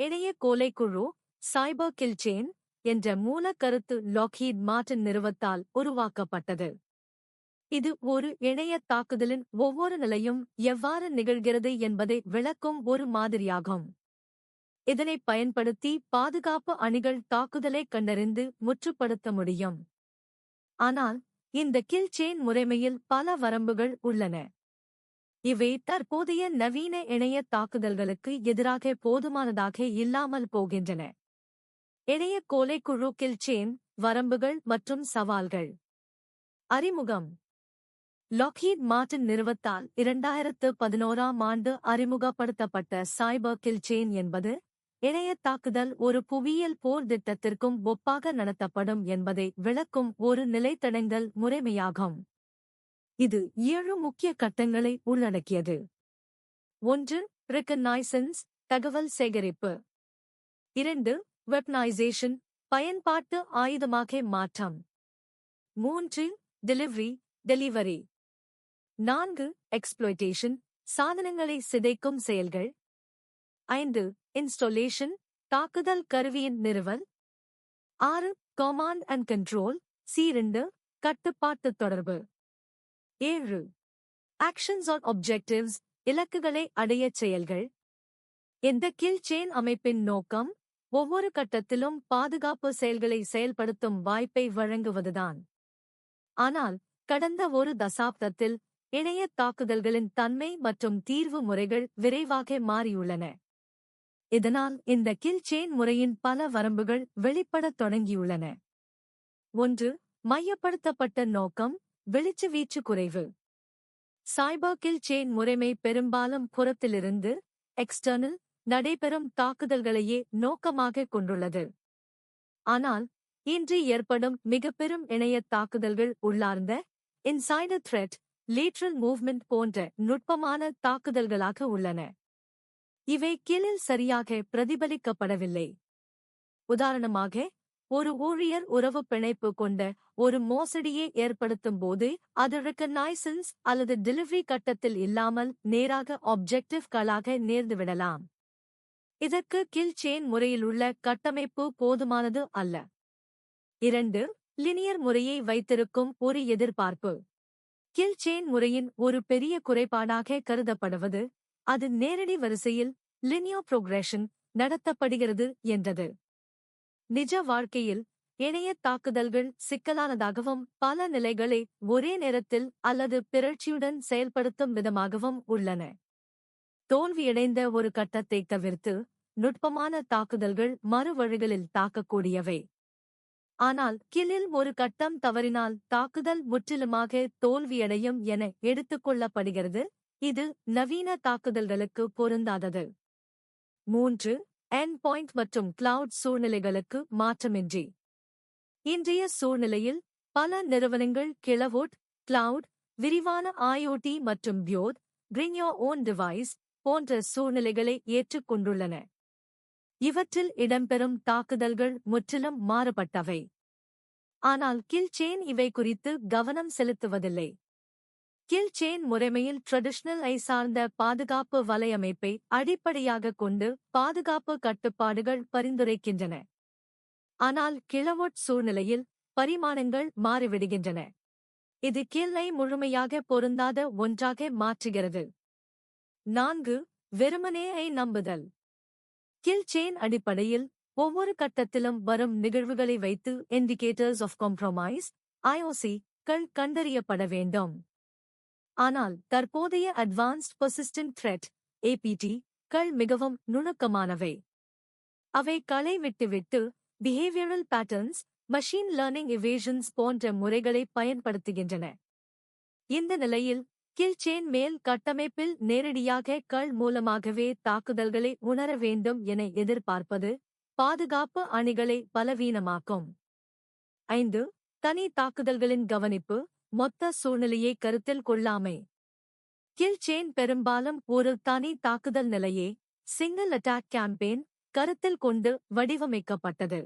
இணைய கொலைக்குழு சைபர் kill chain என்ற மூலக்கருத்து Lockheed Martin நிறுவனத்தால் உருவாக்கப்பட்டது. இது ஒரு இணைய தாக்குதலின் ஒவ்வொரு நிலையும் எவ்வாறு நிகழ்கிறது என்பதை விளக்கும் ஒரு மாதிரியாகும். இதனைப் பயன்படுத்தி பாதுகாப்பு அணிகள் தாக்குதலை கண்டறிந்து முற்றுப்படுத்த முடியும். ஆனால் இந்த கில் செயின் முறைமையில் பல வரம்புகள் உள்ளன. இவை தற்போதைய நவீன இணைய தாக்குதல்களுக்கு எதிராக போதுமானதாக இல்லாமல் போகின்றன. இணைய கொலைக்குழு கில் செயின் வரம்புகள் மற்றும் சவால்கள். அறிமுகம். லாக்ஹீட் மார்ட்டின் நிறுவனத்தால் 2011ஆம் ஆண்டு அறிமுகப்படுத்தப்பட்ட சைபர் கில் செயின் என்பது இணைய தாக்குதல் ஒரு புவியியல் போர் திட்டத்திற்கும் ஒப்பாக நடத்தப்படும் என்பதை விளக்கும் ஒரு நிலைத்தடங்கல் முறைமையாகும். இது 7 முக்கிய கட்டங்களை உள்ளடக்கியது. 1. ரிகக்னைசன்ஸ் தகவல் சேகரிப்பு. 2. வெப்பனைசேஷன் பயன்பாட்டு ஆயுதமாக மாற்றம். 3. டெலிவரி. 4. எக்ஸ்ப்ளோய்டேஷன் சாதனங்களை சிதைக்கும் செயல்கள். 5. இன்ஸ்டாலேஷன் தாக்குதல் கருவியின் நிறுவல். 6. கமாண்ட் அண்ட் கண்ட்ரோல் C2 கட்டுப்பாட்டு தொடர்பு. 7. ஆக்ஷன்ஸ் ஆன் ஆப்ஜெக்டிவ்ஸ் இலக்குகளை அடையச் செயல்கள். இந்த கில் செயின் அமைப்பின் நோக்கம் ஒவ்வொரு கட்டத்திலும் பாதுகாப்பு செயல்களை செயல்படுத்தும் வாய்ப்பை வழங்குவதுதான். ஆனால் கடந்த ஒரு தசாப்தத்தில் இணைய தாக்குதல்களின் தன்மை மற்றும் தீர்வு முறைகள் விரைவாக மாறியுள்ளன. இதனால் இந்த கில் செயின் முறையின் பல வரம்புகள் வெளிப்படத் தொடங்கியுள்ளன. 1. மையப்படுத்தப்பட்ட நோக்கம் வெளிச்சவீச்சு குறைவு. சைபர் கில் செயின் முறைமை பெரும்பாலும் புறத்திலிருந்து எக்ஸ்டர்னல் நடைபெறும் தாக்குதல்களையே நோக்கமாகக் கொண்டுள்ளது. ஆனால் இன்று ஏற்படும் மிகப்பெரும் இணைய தாக்குதல்கள் உள்ளார்ந்த இன்சைடர் த்ரெட், லேட்ரல் மூவ்மெண்ட் போன்ற நுட்பமான தாக்குதல்களாக உள்ளன. இவை கில்லில் சரியாக பிரதிபலிக்கப்படவில்லை. உதாரணமாக, ஒரு ஊழியர் உறவு பிணைப்பு கொண்ட ஒரு மோசடியை ஏற்படுத்தும் போது அது ரிகக்னைசன்ஸ் அல்லது டெலிவரி கட்டத்தில் இல்லாமல் நேராக ஆப்ஜெக்டிவ்களாக நேர்ந்துவிடலாம். இதற்கு கில் செயின் முறையிலுள்ள கட்டமைப்பு போதுமானது அல்ல. 2. லினியர் முறையை வைத்திருக்கும் ஒரு எதிர்பார்ப்பு. கில் செயின் முறையின் ஒரு பெரிய குறைபாடாக கருதப்படுவது அது நேரடி வரிசையில் லினியர் புரோகிரஷன் நடத்தப்படுகிறது என்றது. நிஜ வாழ்க்கையில் இணைய தாக்குதல்கள் சிக்கலானதாகவும் பல நிலைகளை ஒரே நேரத்தில் அல்லது பிறழ்ச்சியுடன் செயல்படுத்தும் விதமாகவும் உள்ளன. தோல்வியடைந்த ஒரு கட்டத்தை தவிர்த்து நுட்பமான தாக்குதல்கள் மறு வழிகளில் தாக்கக்கூடியவை. ஆனால் கில்லில் ஒரு கட்டம் தவறினால் தாக்குதல் முற்றிலுமாக தோல்வியடையும் என எடுத்துக்கொள்ளப்படுகிறது. இது நவீன தாக்குதல்களுக்கு பொருந்தாதது. 3. எண்ட் பாயிண்ட் மற்றும் கிளவுட் சூழ்நிலைகளுக்கு மாற்றமின்றி. இன்றைய சூழ்நிலையில் பல நிறுவனங்கள் கிளவுட், விரிவான IoT மற்றும் bring your own device போன்ற சூழ்நிலைகளை ஏற்றுக்கொண்டுள்ளன. இவற்றில் இடம்பெறும் தாக்குதல்கள் முற்றிலும் மாறுபட்டவை. ஆனால் கில் செயின் இவை குறித்து கவனம் செலுத்துவதில்லை. கில் செயின் முறைமையில் ட்ரெடிஷனல் சார்ந்த பாதுகாப்பு வலையமைப்பை அடிப்படையாகக் கொண்டு பாதுகாப்பு கட்டுப்பாடுகள் பரிந்துரைக்கின்றன. ஆனால் கிளவுட் சூழ்நிலையில் பரிமாணங்கள் மாறிவிடுகின்றன. இது கில்லை முழுமையாக பொருந்தாத ஒன்றாக மாற்றுகிறது. 4. வெறுமனே நம்புதல். கில் செயின் அடிப்படையில் ஒவ்வொரு கட்டத்திலும் வரும் நிகழ்வுகளை வைத்து இண்டிகேட்டர்ஸ் ஆஃப் காம்ப்ரமைஸ் IOC-கள் கண்டறியப்பட வேண்டும். ஆனால் தற்போதைய அட்வான்ஸ்ட் பெர்சிஸ்டன்ட் த்ரெட் APT-கள் மிகவும் நுணுக்கமானவை. அவை களை விட்டுவிட்டு பிஹேவியரல் பேட்டர்ன்ஸ், மஷீன் லர்னிங் இவேஷன்ஸ் போன்ற முறைகளை பயன்படுத்துகின்றன. இந்த நிலையில் கில் செயின் மேல் கட்டமைப்பில் நேரடியாக கள் மூலமாகவே தாக்குதல்களை உணர வேண்டும் என எதிர்பார்ப்பது பாதுகாப்பு அணிகளை பலவீனமாக்கும். 5. தனி தாக்குதல்களின் கவனிப்பு, மொத்த சூழ்நிலையை கருத்தில் கொள்ளாமை. கில் செயின் பெரும்பாலும் ஒரு தனி தாக்குதல் நிலையே சிங்கிள் அட்டாக் கேம்பெயின் கருத்தில் கொண்டு வடிவமைக்கப்பட்டது.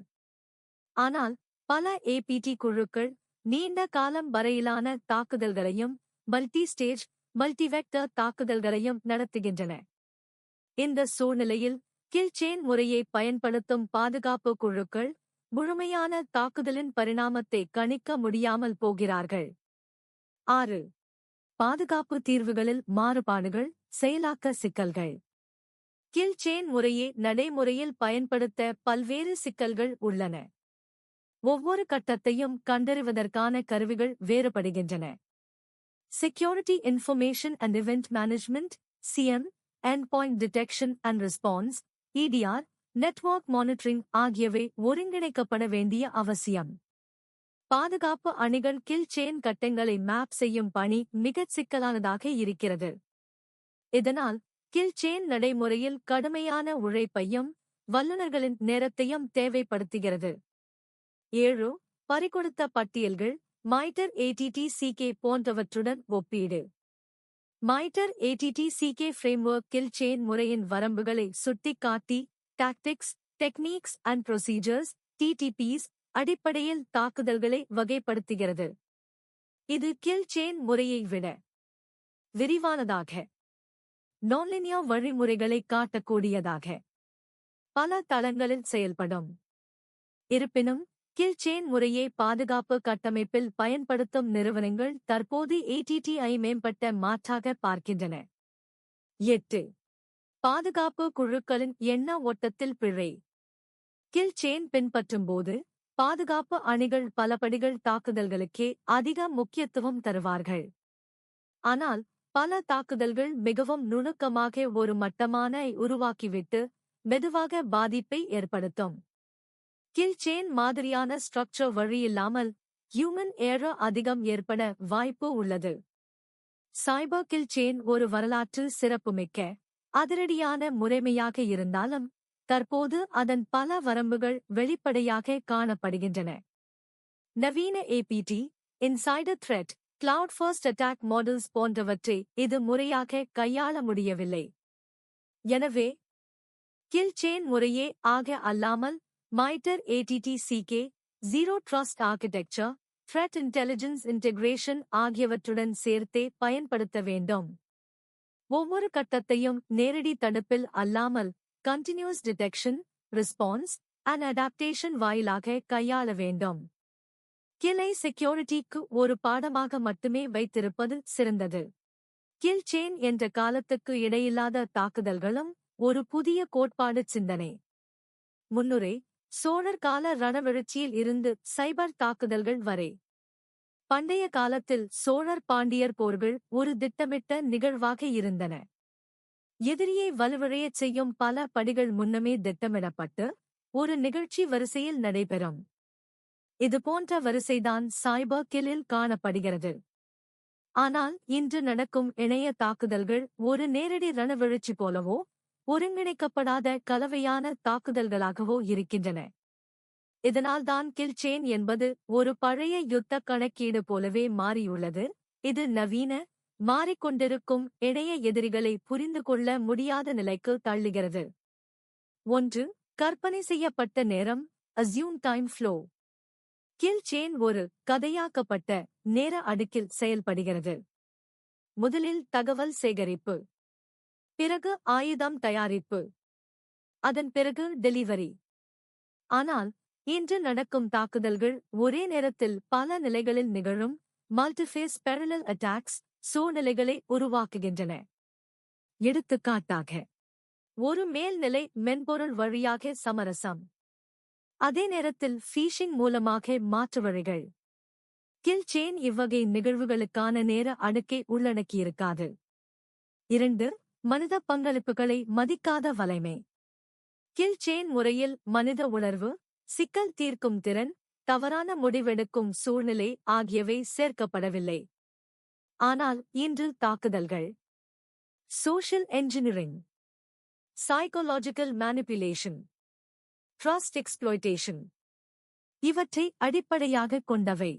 ஆனால் பல APT குழுக்கள் நீண்ட காலம் வரையிலான தாக்குதல்களையும் மல்டி ஸ்டேஜ் மல்டிவெக்டர் தாக்குதல்களையும் நடத்துகின்றன. இந்த சூழ்நிலையில் கில் செயின் முறையை பயன்படுத்தும் பாதுகாப்பு குழுக்கள் முழுமையான தாக்குதலின் பரிணாமத்தை கணிக்க முடியாமல் போகிறார்கள். 6. பாதுகாப்பு தீர்வுகளில் மாறுபாடுகள், செயலாக்க சிக்கல்கள். கில் செயின் முறையை நடைமுறையில் பயன்படுத்த பல்வேறு சிக்கல்கள் உள்ளன. ஒவ்வொரு கட்டத்தையும் கண்டறிவதற்கான கருவிகள் வேறுபடுகின்றன. Security information and event management (CM), endpoint detection and response (EDR), network monitoring ஆகியவை ஒருங்கிணைக்கப்பட வேண்டிய அவசியம். பாதுகாப்பு அணிகள் கில் செயின் கட்டங்களை மேப் செய்யும் பணி மிகச் சிக்கலானதாக இருக்கிறது. இதனால் கில் செயின் நடைமுறையில் கடுமையான உழைப்பையும் வல்லுநர்களின் நேரத்தையும் தேவைப்படுத்துகிறது. 7. பறிகொடுத்த பட்டியல்கள், MITRE ATT-CK போன்றவற்றுடன் ஒப்பீடு. MITRE ATT-CK framework kill chain முறையின் வரம்புகளை சுட்டிக்காட்டி tactics, techniques and procedures (TTPs) அடிப்படையில் தாக்குதல்களை வகைப்படுத்துகிறது. இது கில் செயின் முறையை விட விரிவானதாக, நான்லினியர் வழிமுறைகளை காட்டக்கூடியதாக, பல தளங்களில் செயல்படும். இருப்பினும் கில் செயின் முறையை பாதுகாப்பு கட்டமைப்பில் பயன்படுத்தும் நிறுவனங்கள் தற்போது ATT-ஐ மேம்பட்ட மாற்றாக பார்க்கின்றன. 8. பாதுகாப்பு குழுக்களின் எண்ண ஓட்டத்தில் பிழை. கில் செயின் பின்பற்றும்போது பாதுகாப்பு அணிகள் பல படிகள் தாக்குதல்களுக்கே அதிக முக்கியத்துவம் தருவார்கள். ஆனால் பல தாக்குதல்கள் மிகவும் நுணுக்கமாக ஒரு மட்டமான உருவாக்கிவிட்டு மெதுவாக பாதிப்பை ஏற்படுத்தும். கில் செயின் மாதிரியான ஸ்ட்ரக்சர் வழியில்லாமல் ஹியூமன் எரர் அதிகம் ஏற்பட வாய்ப்பு உள்ளது. சைபர் கில் செயின் ஒரு வரலாற்று சிறப்புமிக்க அதிரடியான முறைமையாக இருந்தாலும் தற்போது அதன் பல வரம்புகள் வெளிப்படையாக காணப்படுகின்றன. நவீன APT, insider thread, cloud first attack models போன்றவற்றை இது முறையாக கையாள முடியவில்லை. எனவே கில் செயின் முறையே ஆக அல்லாமல் MITRE ATT-CK, zero trust architecture, threat intelligence integration ஆகியவற்றுடன் சேர்த்தே பயன்படுத்த வேண்டும். ஒவ்வொரு கட்டத்தையும் நேரடி தடுப்பில் அல்லாமல் continuous detection, response and adaptation வாயிலாக கையாள வேண்டும். கில்லை செக்யூரிட்டிக்கு ஒரு பாடமாக மட்டுமே வைத்திருப்பது சிறந்தது. கில் செயின் என்ற காலத்துக்கு இடையில்லாத தாக்குதல்களும் ஒரு புதிய கோட்பாடு சிந்தனை. முன்னுரை: சோழர் கால ரணவெழுச்சியில் இருந்து சைபர் தாக்குதல்கள் வரை. பண்டைய காலத்தில் சோழர் பாண்டியர் போர்கள் ஒரு திட்டமிட்ட நிகழ்வாக இருந்தன. எதிரியை வலுவிழையச் செய்யும் பல படிகள் முன்னமே திட்டமிடப்பட்டு ஒரு நிகழ்ச்சி வரிசையில் நடைபெறும். இதுபோன்ற வரிசைதான் சைபர் கில்லில் காணப்படுகிறது. ஆனால் இன்று நடக்கும் இணைய தாக்குதல்கள் ஒரு நேரடி ரணவெழுச்சி போலவோ ஒருங்கிணைக்கப்படாத கலவையான தாக்குதல்களாகவோ இருக்கின்றன. இதனால்தான் கில் செயின் என்பது ஒரு பழைய யுத்த கணக்கீடு போலவே மாறியுள்ளது. இது நவீன, மாறிக்கொண்டிருக்கும் இணைய எதிரிகளை புரிந்து கொள்ள முடியாத நிலைக்கு தள்ளுகிறது. 1. கற்பனை செய்யப்பட்ட நேரம், assume time flow. Kill chain ஒரு கதையாக்கப்பட்ட நேர அடுக்கில் செயல்படுகிறது. முதலில் தகவல் சேகரிப்பு, பிறகு ஆயுதம் தயாரிப்பு, அதன் பிறகு டெலிவரி. ஆனால் இன்று நடக்கும் தாக்குதல்கள் ஒரே நேரத்தில் பல நிலைகளில் நிகழும் மல்டிஃபேஸ் parallel அட்டாக்ஸ் சூழ்நிலைகளை உருவாக்குகின்றன. எடுத்துக்காட்டாக, ஒரு மேல்நிலை மென்பொருள் வழியாக சமரசம், அதே நேரத்தில் ஃபீஷிங் மூலமாக மாற்று வழிகள். கில் செயின் இவ்வகை நிகழ்வுகளுக்கான நேர அடுக்கை உள்ளடக்கியிருக்காது. 2. மனித பங்களிப்புகளை மதிக்காத வலைமை. கில் செயின் முறையில் மனித உணர்வு, சிக்கல் தீர்க்கும் திறன், தவறான முடிவெடுக்கும் சூழ்நிலை ஆகியவை சேர்க்கப்படவில்லை. ஆனால் இன்று தாக்குதல்கள் social engineering, psychological manipulation, trust exploitation இவற்றை அடிப்படையாகக் கொண்டவை.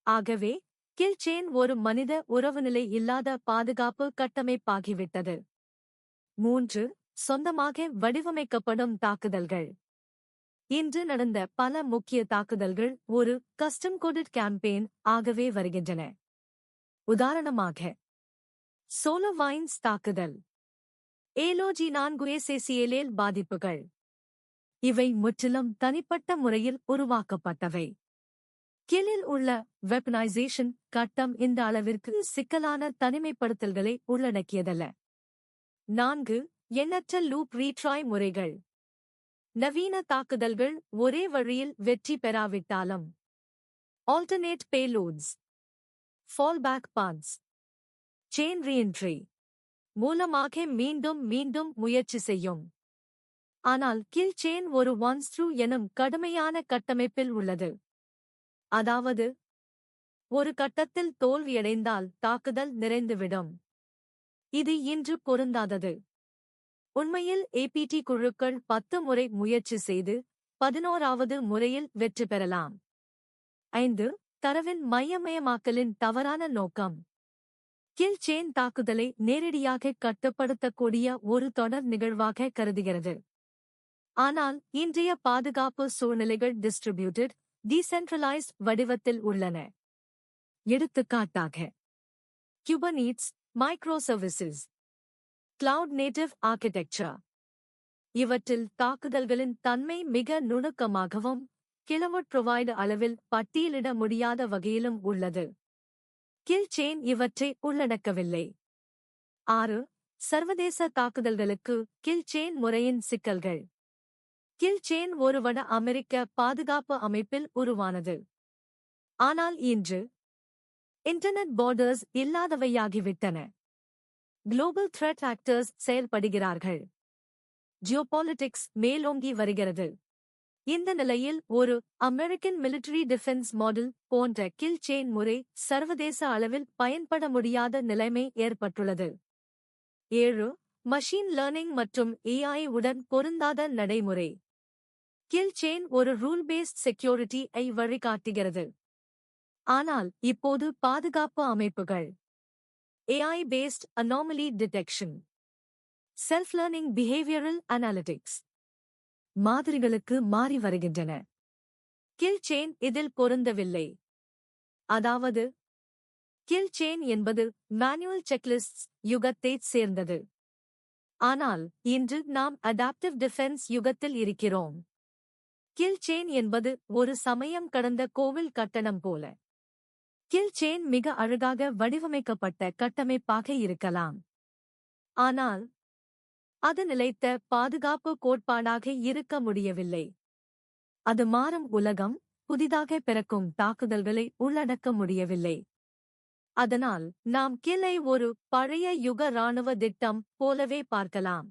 ஆகவே கில் செயின் ஒரு மனித உறவுநிலை இல்லாத பாதுகாப்பு கட்டமைப்பாகிவிட்டது. 3. சொந்தமாக வடிவமைக்கப்படும் தாக்குதல்கள். இன்று நடந்த பல முக்கிய தாக்குதல்கள் ஒரு கஸ்டம் கோடட் கேம்பெயின் ஆகவே வருகின்றன. உதாரணமாக, SolarWinds தாக்குதல், ஏலோஜி4 பாதிப்புகள். இவை முற்றிலும் தனிப்பட்ட முறையில் உருவாக்கப்பட்டவை. கில்லில் உள்ள வெப்பனைசேஷன் கட்டம் இந்த அளவிற்கு சிக்கலான தனிமைப்படுத்தல்களை உள்ளடக்கியதல்ல. 4. எண்ணற்ற லூப் ரீட்ராய் முறைகள். நவீன தாக்குதல்கள் ஒரே வழியில் வெற்றி பெறாவிட்டாலும் alternate payloads, fallback paths, chain reentry மூலமாக மீண்டும் மீண்டும் முயற்சி செய்யும். ஆனால் கில் செயின் ஒரு ஒன்ஸ் த்ரூ எனும் கடுமையான கட்டமைப்பில் உள்ளது. அதாவது ஒரு கட்டத்தில் தோல்வியடைந்தால் தாக்குதல் நிறைந்துவிடும். இது இன்று பொருந்தாதது. உண்மையில் ஏபிடி குழுக்கள் 10 முறை முயற்சி செய்து 11வது முறையில் வெற்றி பெறலாம். 5. தரவின் மையமயமாக்கலின் தவறான நோக்கம். கில் செயின் தாக்குதலை நேரடியாக கட்டுப்படுத்தக்கூடிய ஒரு தொடர் நிகழ்வாக கருதுகிறது. ஆனால் இன்றைய பாதுகாப்பு சூழ்நிலைகள் டிஸ்ட்ரிபியூட்டட், டீசென்ட்ரலைஸ்ட் வடிவத்தில் உள்ளன. எடுத்துக்காட்டாக குபர்னீட்ஸ், மைக்ரோசர்வீசஸ், கிளவுட் நேட்டிவ் ஆர்க்கிடெக்சர். இவற்றில் தாக்குதல்களின் தன்மை மிக நுணுக்கமாகவும் கிளவுட் புரோவைடர் அளவில் பட்டியலிட முடியாத வகையிலும் உள்ளது. கில் செயின் இவற்றை உள்ளடக்கவில்லை. 6. சர்வதேச தாக்குதல்களுக்கு கில் செயின் முறையின் சிக்கல்கள். கில் செயின் ஒரு வட அமெரிக்க பாதுகாப்பு அமைப்பில் உருவானது. ஆனால் இன்று இன்டர்நெட் பார்டர்ஸ் இல்லாதவையாகிவிட்டன. குளோபல் த்ரெட் ஆக்டர்ஸ் செயல்படுகிறார்கள். ஜியோபாலிட்டிக்ஸ் மேலோங்கி வருகிறது. இந்த நிலையில் ஒரு அமெரிக்கன் மிலிட்டரி டிஃபென்ஸ் மாடல் போன்ற கில் செயின் முறை சர்வதேச அளவில் பயன்பட முடியாத நிலைமை ஏற்பட்டுள்ளது. 7. மஷீன் லேர்னிங் மற்றும் AI உடன் பொருந்தாத நடைமுறை. கில் செயின் ஒரு ரூல் பேஸ்ட் செக்யூரிட்டி ஐ வழிகாட்டுகிறது. ஆனால் இப்போது பாதுகாப்பு அமைப்புகள் AI based anomaly detection, self learning behavioural analytics மாதிரிகளுக்கு மாறி வருகின்றன. கில் செயின் இதில் பொருந்தவில்லை. அதாவது கில் செயின் என்பது மேனுவல் செக்லிஸ்ட்ஸ் யுகத்தைச் சேர்ந்தது. ஆனால் இன்று நாம் அடாப்டிவ் டிஃபென்ஸ் யுகத்தில் இருக்கிறோம். கில் செயின் என்பது ஒரு சமயம் கடந்த கோவில் கட்டணம் போல. கில் செயின் மிக அழகாக வடிவமைக்கப்பட்ட கட்டமைப்பாக இருக்கலாம். ஆனால் அது நிலைத்த பாதுகாப்பு கோட்பாடாக இருக்க முடியவில்லை. அது மாறும் உலகம், புதிதாக பிறக்கும் தாக்குதல்களை உள்ளடக்க முடியவில்லை. அதனால் நாம் கில்லை ஒரு பழைய யுக இராணுவ திட்டம் போலவே பார்க்கலாம்.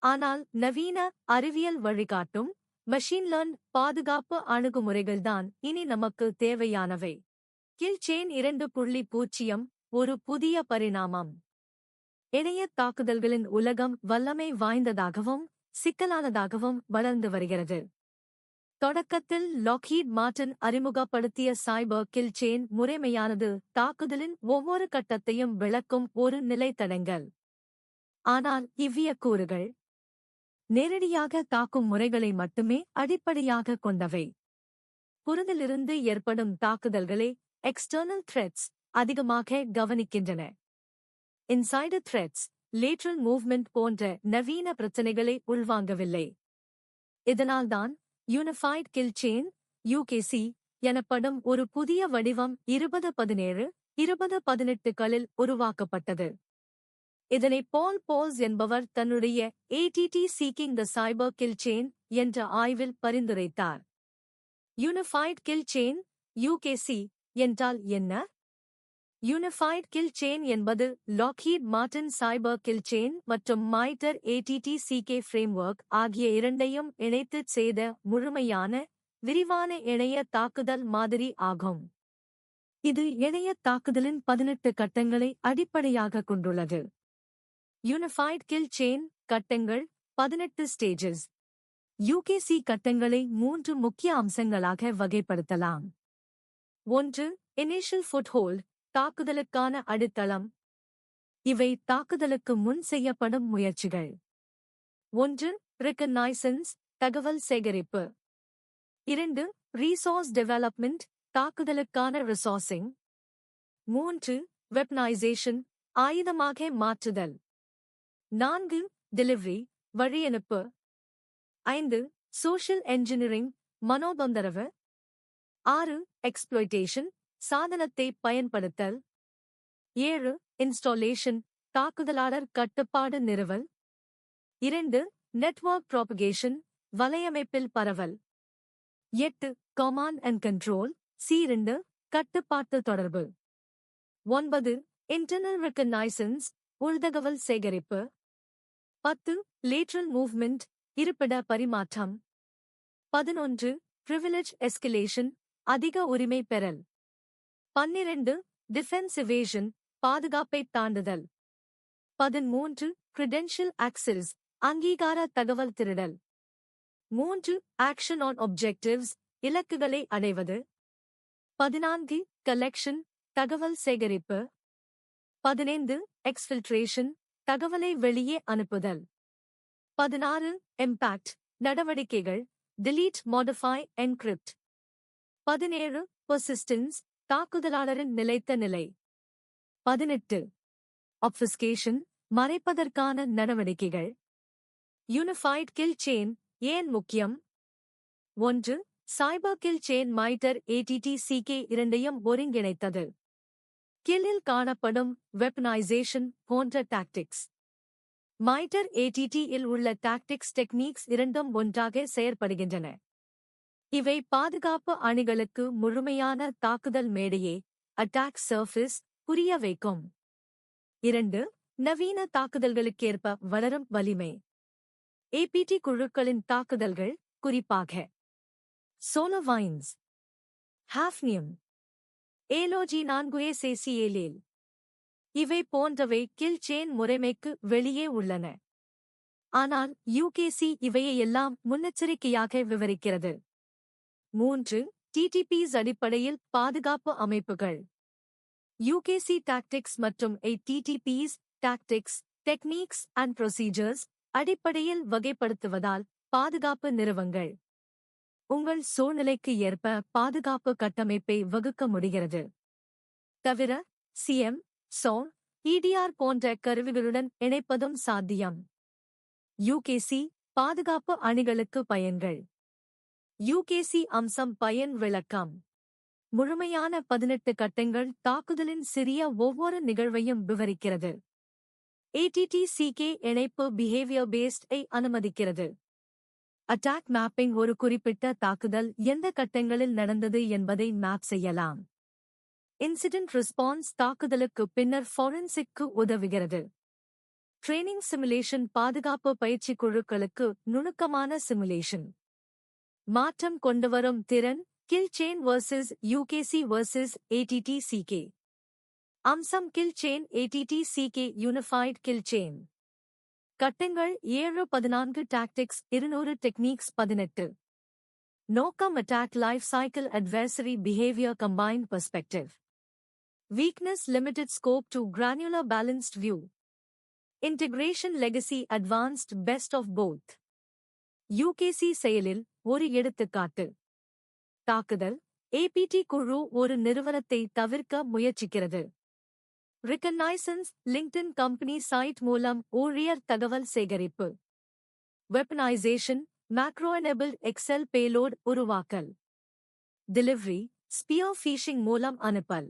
ஆனால் நவீன அறிவியல் வழிகாட்டும் மெஷின் லேர்ன் பாதுகாப்பு அணுகுமுறைகள்தான் இனி நமக்கு தேவையானவை. கில் செயின் 2.0 ஒரு புதிய பரிணாமம். இணைய தாக்குதல்களின் உலகம் வல்லமை வாய்ந்ததாகவும் சிக்கலானதாகவும் வளர்ந்து வருகிறது. தொடக்கத்தில் லாக்ஹீட் மார்ட்டின் அறிமுகப்படுத்திய சைபர் கில் செயின் முறைமையானது தாக்குதலின் ஒவ்வொரு கட்டத்தையும் விளக்கும் ஒரு நிலைத்தடங்கல். ஆனால் இவ்வியக்கூறுகள் நேரடியாக தாக்கும் முறைகளை மட்டுமே அடிப்படையாக கொண்டவை. புறத்திலிருந்து ஏற்படும் தாக்குதல்களை எக்ஸ்டர்னல் த்ரெட்ஸ் அதிகமாக கவனிக்கின்றன. இன்சைடர் த்ரெட்ஸ், லேட்ரல் மூவ்மெண்ட் போன்ற நவீன பிரச்சினைகளை உள்வாங்கவில்லை. இதனால்தான் யூனிஃபைட் கில் செயின் UKC எனப்படும் ஒரு புதிய வடிவம் 2017, 2018களில் உருவாக்கப்பட்டது. இதனை பால் போல்ஸ் என்பவர் தன்னுடைய ATT seeking the cyber kill chain என்ற ஆய்வில் பரிந்துரைத்தார். யூனிஃபைட் கில் செயின் UKC என்றால் என்ன? யூனிஃபைட் கில் செயின் என்பது Lockheed Martin cyber kill chain மற்றும் மைட்டர் ATT-CK ஃப்ரேம்வொர்க் ஆகிய இரண்டையும் இணைத்துச் செய்த முழுமையான, விரிவான இணைய தாக்குதல் மாதிரி ஆகும். இது இணைய தாக்குதலின் 18 கட்டங்களை அடிப்படையாகக் கொண்டுள்ளது. யூனிஃபைட் கில் செயின் கட்டங்கள் 18 ஸ்டேஜஸ். UKC கட்டங்களை 3 முக்கிய அம்சங்களாக வகைப்படுத்தலாம். 1. இனிஷியல் ஃபுட்ஹோல்ட், தாக்குதலுக்கான அடித்தளம். இவை தாக்குதலுக்கு முன் செய்யப்படும் முயற்சிகள். 1. ரிகக்னைசன்ஸ், தகவல் சேகரிப்பு. 2. Resource development, தாக்குதலுக்கான ரிசோர்சிங். 3. வெப்பனைசேஷன், ஆயுதமாக மாற்றுதல். 4. டெலிவரி வழியனுப்பு. 5. சோஷியல் என்ஜினியரிங் மனோதொந்தரவு. 6. எக்ஸ்ப்ளோய்டேஷன் சாதனத்தை பயன்படுத்தல். 7. இன்ஸ்டாலேஷன் தாக்குதலாளர் கட்டுப்பாடு நிறுவல். 2. நெட்வொர்க் ப்ராபகேஷன் வலையமைப்பில் பரவல். 8. கமாண்ட் அண்ட் கண்ட்ரோல் C2 கட்டுப்பாட்டு தொடர்பு. 9. இன்டர்னல் ரெகக்னைசன்ஸ் உள்தகவல் சேகரிப்பு. 10. லேட்ரல் மூவ்மெண்ட் இருப்பிட பரிமாற்றம். 11. பிரிவிலேஜ் எஸ்கலேஷன் அதிக உரிமை பெறல். 12. டிஃபென்ஸ் எவேஷன் பாதுகாப்பை தாண்டுதல். 13. கிரெடென்ஷியல் ஆக்சஸ் அங்கீகார தகவல் திருடல். 3. ஆக்ஷன் ஆன் ஒப்ஜெக்டிவ்ஸ் இலக்குகளை அடைவது. 14. கலெக்ஷன் தகவல் சேகரிப்பு. 15. எக்ஸ்ஃபில்ட்ரேஷன் தகவலை வெளியே அனுப்புதல். 16. இம்பாக்ட் நடவடிக்கைகள் delete modify encrypt. 17. persistence தாக்குதலாளரின் நிலைத்த நிலை. 18. obfuscation மறைப்பதற்கான நடவடிக்கைகள். யூனிஃபைட் கில் செயின் ஏன் முக்கியம்? 1. சைபர் கில் செயின் மைட்டர் ATT-CK இரண்டையும் ஒருங்கிணைத்தது. கில்லில் காணப்படும் வெப்பனைசேஷன் போன்ற டாக்டிக்ஸ். மைட்டர் ATT-இல் உள்ள டாக்டிக்ஸ் டெக்னிக்ஸ் இரண்டும் ஒன்றாக செயற்படுகின்றன. இவை பாதுகாப்பு அணிகளுக்கு முழுமையான தாக்குதல் மேடையை அட்டாக் சர்ஃபேஸ் புரிய வைக்கும். 2. நவீன தாக்குதல்களுக்கேற்ப வளரும் வலிமை. APT குழுக்களின் தாக்குதல்கள் குறிப்பாக சோலோவைன்ஸ், ஹாஃப்னியம், ALOG4ACCL இவை போன்றவை கில் செயின் முறைமைக்கு வெளியே உள்ளன. ஆனால் UKC இவையெல்லாம் முன்னெச்சரிக்கையாக விவரிக்கிறது. 3. TTPs அடிப்படையில் பாதுகாப்பு அமைப்புகள். UKC டாக்டிக்ஸ் மற்றும் TTPs tactics techniques and procedures அடிப்படையில் வகைப்படுத்துவதால் பாதுகாப்பு நிறுவங்கள் உங்கள் சூழ்நிலைக்கு ஏற்ப பாதுகாப்பு கட்டமைப்பை வகுக்க முடிகிறது. தவிர CM, SOAR, EDR போன்ற கருவிகளுடன் இணைப்பதும் சாத்தியம். UKC பாதுகாப்பு அணிகளுக்கு பயன்கள். UKC அம்சம் பயன் விளக்கம். முழுமையான 18 கட்டங்கள் தாக்குதலின் சிறிய ஒவ்வொரு நிகழ்வையும் விவரிக்கிறது. ATT-CK இணைப்பு பிஹேவியர் பேஸ்ட் ஐ அனுமதிக்கிறது. அட்டாக் மேப்பிங் ஒரு குறிப்பிட்ட தாக்குதல் எந்த கட்டங்களில் நடந்தது என்பதை மேப் செய்யலாம். இன்சிடென்ட் ரெஸ்பான்ஸ் தாக்குதலுக்கு பின்னர் ஃபாரன்சிக்கு உதவுகிறது. ட்ரெய்னிங் சிமுலேஷன் பாதுகாப்பு பயிற்சி குழுக்களுக்கு நுணுக்கமான சிமுலேஷன். மாற்றம் கொண்டுவரும் திறன் kill chain vs UKC vs ATT-CK. அம்சம் kill chain ATT-CK unified kill chain. கட்டங்கள் 7 14 டாக்டிக்ஸ் 200 டெக்னிக்ஸ் 18. நோக்கம் attack life cycle adversary behaviour combined perspective. Weakness limited scope too granular balanced view. Integration legacy advanced best of both. UKC செயலில் ஒரு எடுத்துக்காட்டு. தாக்குதல் APT குழு ஒரு நிறுவனத்தை தவிர்க்க முயற்சிக்கிறது. ரிகனைசன்ஸ் லிங்க்டின் கம்பெனி சைட் மூலம் ஊழியர் தகவல் சேகரிப்பு. வெப்பனைசேஷன் மேக்ரோ-எனேபிள்ட் எக்ஸெல் பேலோட் உருவாக்கல். டெலிவரி ஸ்பியர் ஃபீஷிங் மூலம் அனுப்பல்.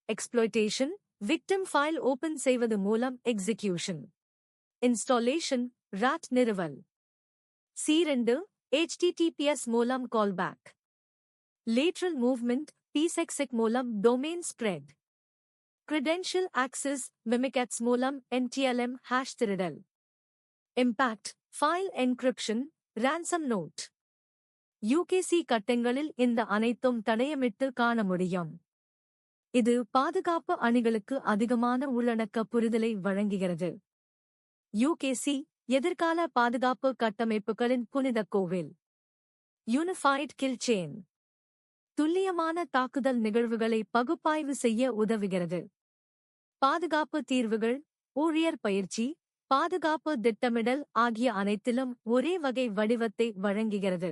எக்ஸ்ப்ளோய்டேஷன் விக்டிம் ஃபைல் ஓபன் செய்வது மூலம் எக்ஸிகியூஷன். இன்ஸ்டாலேஷன் ராட் நிறுவல். C2 HTTPS மூலம் கால்பேக். லேட்ரல் மூவ்மெண்ட் PSECSEC மூலம் domain spread. Credential access mimikatz மூலம் NTLM ஹாஷ் திருடல். Impact file encryption ransom note. UKC கட்டங்களில் இந்த அனைத்தும் தடயமிட்டு காண முடியும். இது பாதுகாப்பு அணிகளுக்கு அதிகமான உள்ளடக்க புரிதலை வழங்குகிறது. UKC எதிர்கால பாதுகாப்பு கட்டமைப்புகளின் புனித கோவில். யூனிஃபைட் கில் செயின் துல்லியமான தாக்குதல் நிகழ்வுகளை பகுப்பாய்வு செய்ய உதவுகிறது. பாதுகாப்பு தீர்வுகள், ஊழியர் பயிற்சி, பாதுகாப்பு திட்டமிடல் ஆகிய அனைத்திலும் ஒரே வகை வடிவத்தை வழங்குகிறது.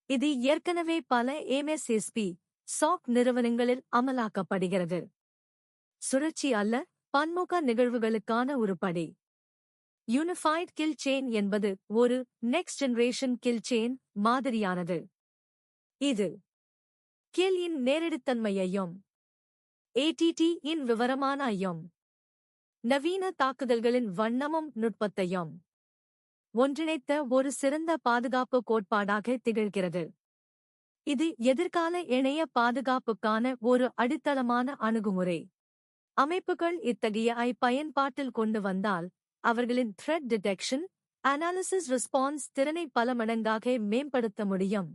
இது ஏற்கனவே பல MSSP, SOC நிறுவனங்களில் அமலாக்கப்படுகிறது. சுழற்சி அல்ல, பன்முக நிகழ்வுகளுக்கான உருப்படி. யூனிஃபைட் கில் செயின் என்பது ஒரு நெக்ஸ்ட் ஜெனரேஷன் கில் செயின் மாதிரியானது. இது கில் இன் நேரடித்தன்மையையும் ATT இன் விவரமானையும் நவீன தாக்குதல்களின் வண்ணமும் நுட்பத்தையும் ஒன்றிணைத்த ஒரு சிறந்த பாதுகாப்பு கோட்பாடாக திகழ்கிறது. இது எதிர்கால இணைய பாதுகாப்புக்கான ஒரு அடித்தளமான அணுகுமுறை. அமைப்புகள் இத்தகைய பயன்பாட்டில் கொண்டு வந்தால் அவர்களின் த்ரெட் டிடெக்ஷன், அனாலிசிஸ் ரெஸ்பான்ஸ் திறனை பல மடங்காக மேம்படுத்த முடியும்.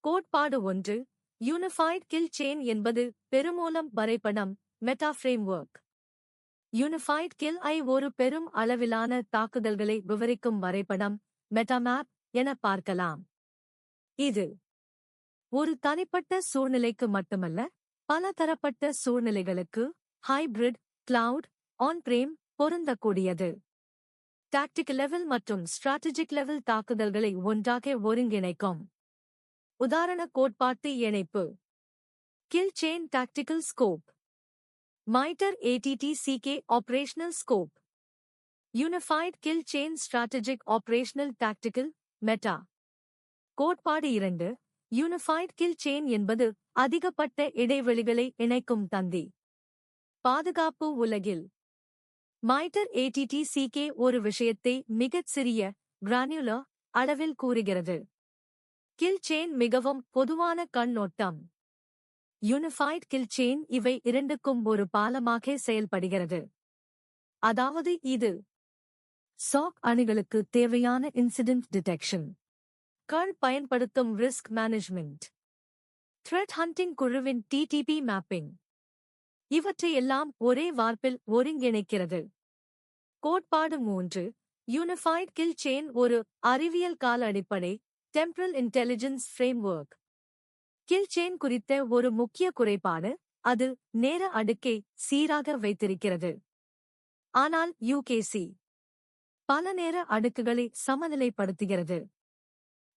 கோட்பாடு 1. யூனிஃபைட் கில் செயின் என்பது பெருமூலம் வரைபடம் மெட்டா ஃப்ரேம்வொர்க். யூனிஃபைட் கில் ஒரு பெரும் அளவிலான தாக்குதல்களை விவரிக்கும் வரைபடம் மெட்டாமேப் என பார்க்கலாம். இது ஒரு தனிப்பட்ட சூழ்நிலைக்கு மட்டுமல்ல, பல தரப்பட்ட சூழ்நிலைகளுக்கு ஹைபிரிட், கிளவுட், ஆன்-பிரேம் பொருந்தக்கூடியது. டாக்டிக்கல் லெவல் மற்றும் ஸ்ட்ராட்டஜிக் லெவல் தாக்குதல்களை ஒன்றாக ஒருங்கிணைக்கும். உதாரண கோட்பாட்டு இணைப்பு. Kill chain tactical scope. MITRE ATT-CK Operational Scope. Unified Kill Chain Strategic Operational Tactical Meta. கோட்பாடு 2. யூனிஃபைட் கில் செயின் என்பது அதிகப்பட்ட இடைவெளிகளை இணைக்கும் தந்தி. பாதுகாப்பு உலகில் MITRE ATT-CK ஒரு விஷயத்தை மிகச் சிறிய கிரானுலர் அளவில் கூறுகிறது. கில் செயின் மிகவும் பொதுவான கண்ணோட்டம். யூனிஃபைட் கில் செயின் இவை இரண்டுக்கும் ஒரு பாலமாக செயல்படுகிறது. அதாவது இது SOC அணிகளுக்கு தேவையான இன்சிடென்ட் டிடெக்ஷன் பயன்படுத்தும் ரிஸ்க் மேனேஜ்மெண்ட், த்ரெட் ஹண்டிங் குழுவின் TTP மேப்பிங் இவற்றையெல்லாம் ஒரே வார்ப்பில் ஒருங்கிணைக்கிறது. கோட்பாடு 3. யூனிஃபைட் கில் செயின் ஒரு அறிவியல் கால அடிப்படை temporal intelligence framework. Kill chain குறித்த ஒரு முக்கிய குறைபாடு அது நேர அடுக்கை சீராக வைத்திருக்கிறது. ஆனால் UKC பல நேர அடுக்குகளை சமநிலைப்படுத்துகிறது.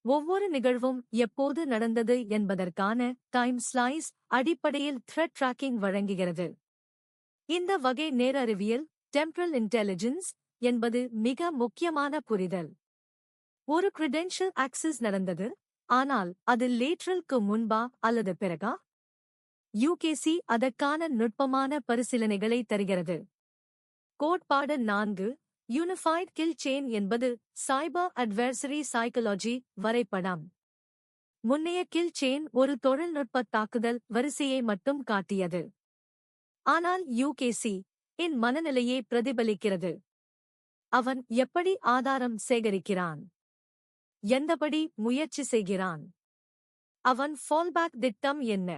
ஒவ்வொரு நிகழ்வும் எப்போது நடந்தது என்பதற்கான டைம் ஸ்லைஸ் அடிப்படையில் த்ரெட் ட்ராக்கிங் வழங்குகிறது. இந்த வகை நேர அறிவியல் டெம்பரல் இன்டெலிஜென்ஸ் என்பது மிக முக்கியமான புரிதல். ஒரு கிரெடென்ஷியல் ஆக்சஸ் நடந்தது, ஆனால் அது லேட்ரலுக்கு முன்பா அல்லது பிறகா? UKC அதற்கான நுட்பமான பரிசீலனைகளை தருகிறது. கோட்பாடு 4. யூனிஃபைட் கில் செயின் என்பது சைபர் அட்வர்சரி சைக்காலஜி வரைபடம். முன்னைய கில் செயின் ஒரு தொழில்நுட்ப தாக்குதல் வரிசையை மட்டும் காட்டியது. ஆனால் UKC இன் மனநிலையை பிரதிபலிக்கிறது. அவன் எப்படி ஆதாரம் சேகரிக்கிறான், எந்தபடி முயற்சி செய்கிறான், அவன் ஃபால்பேக் திட்டம் என்ன,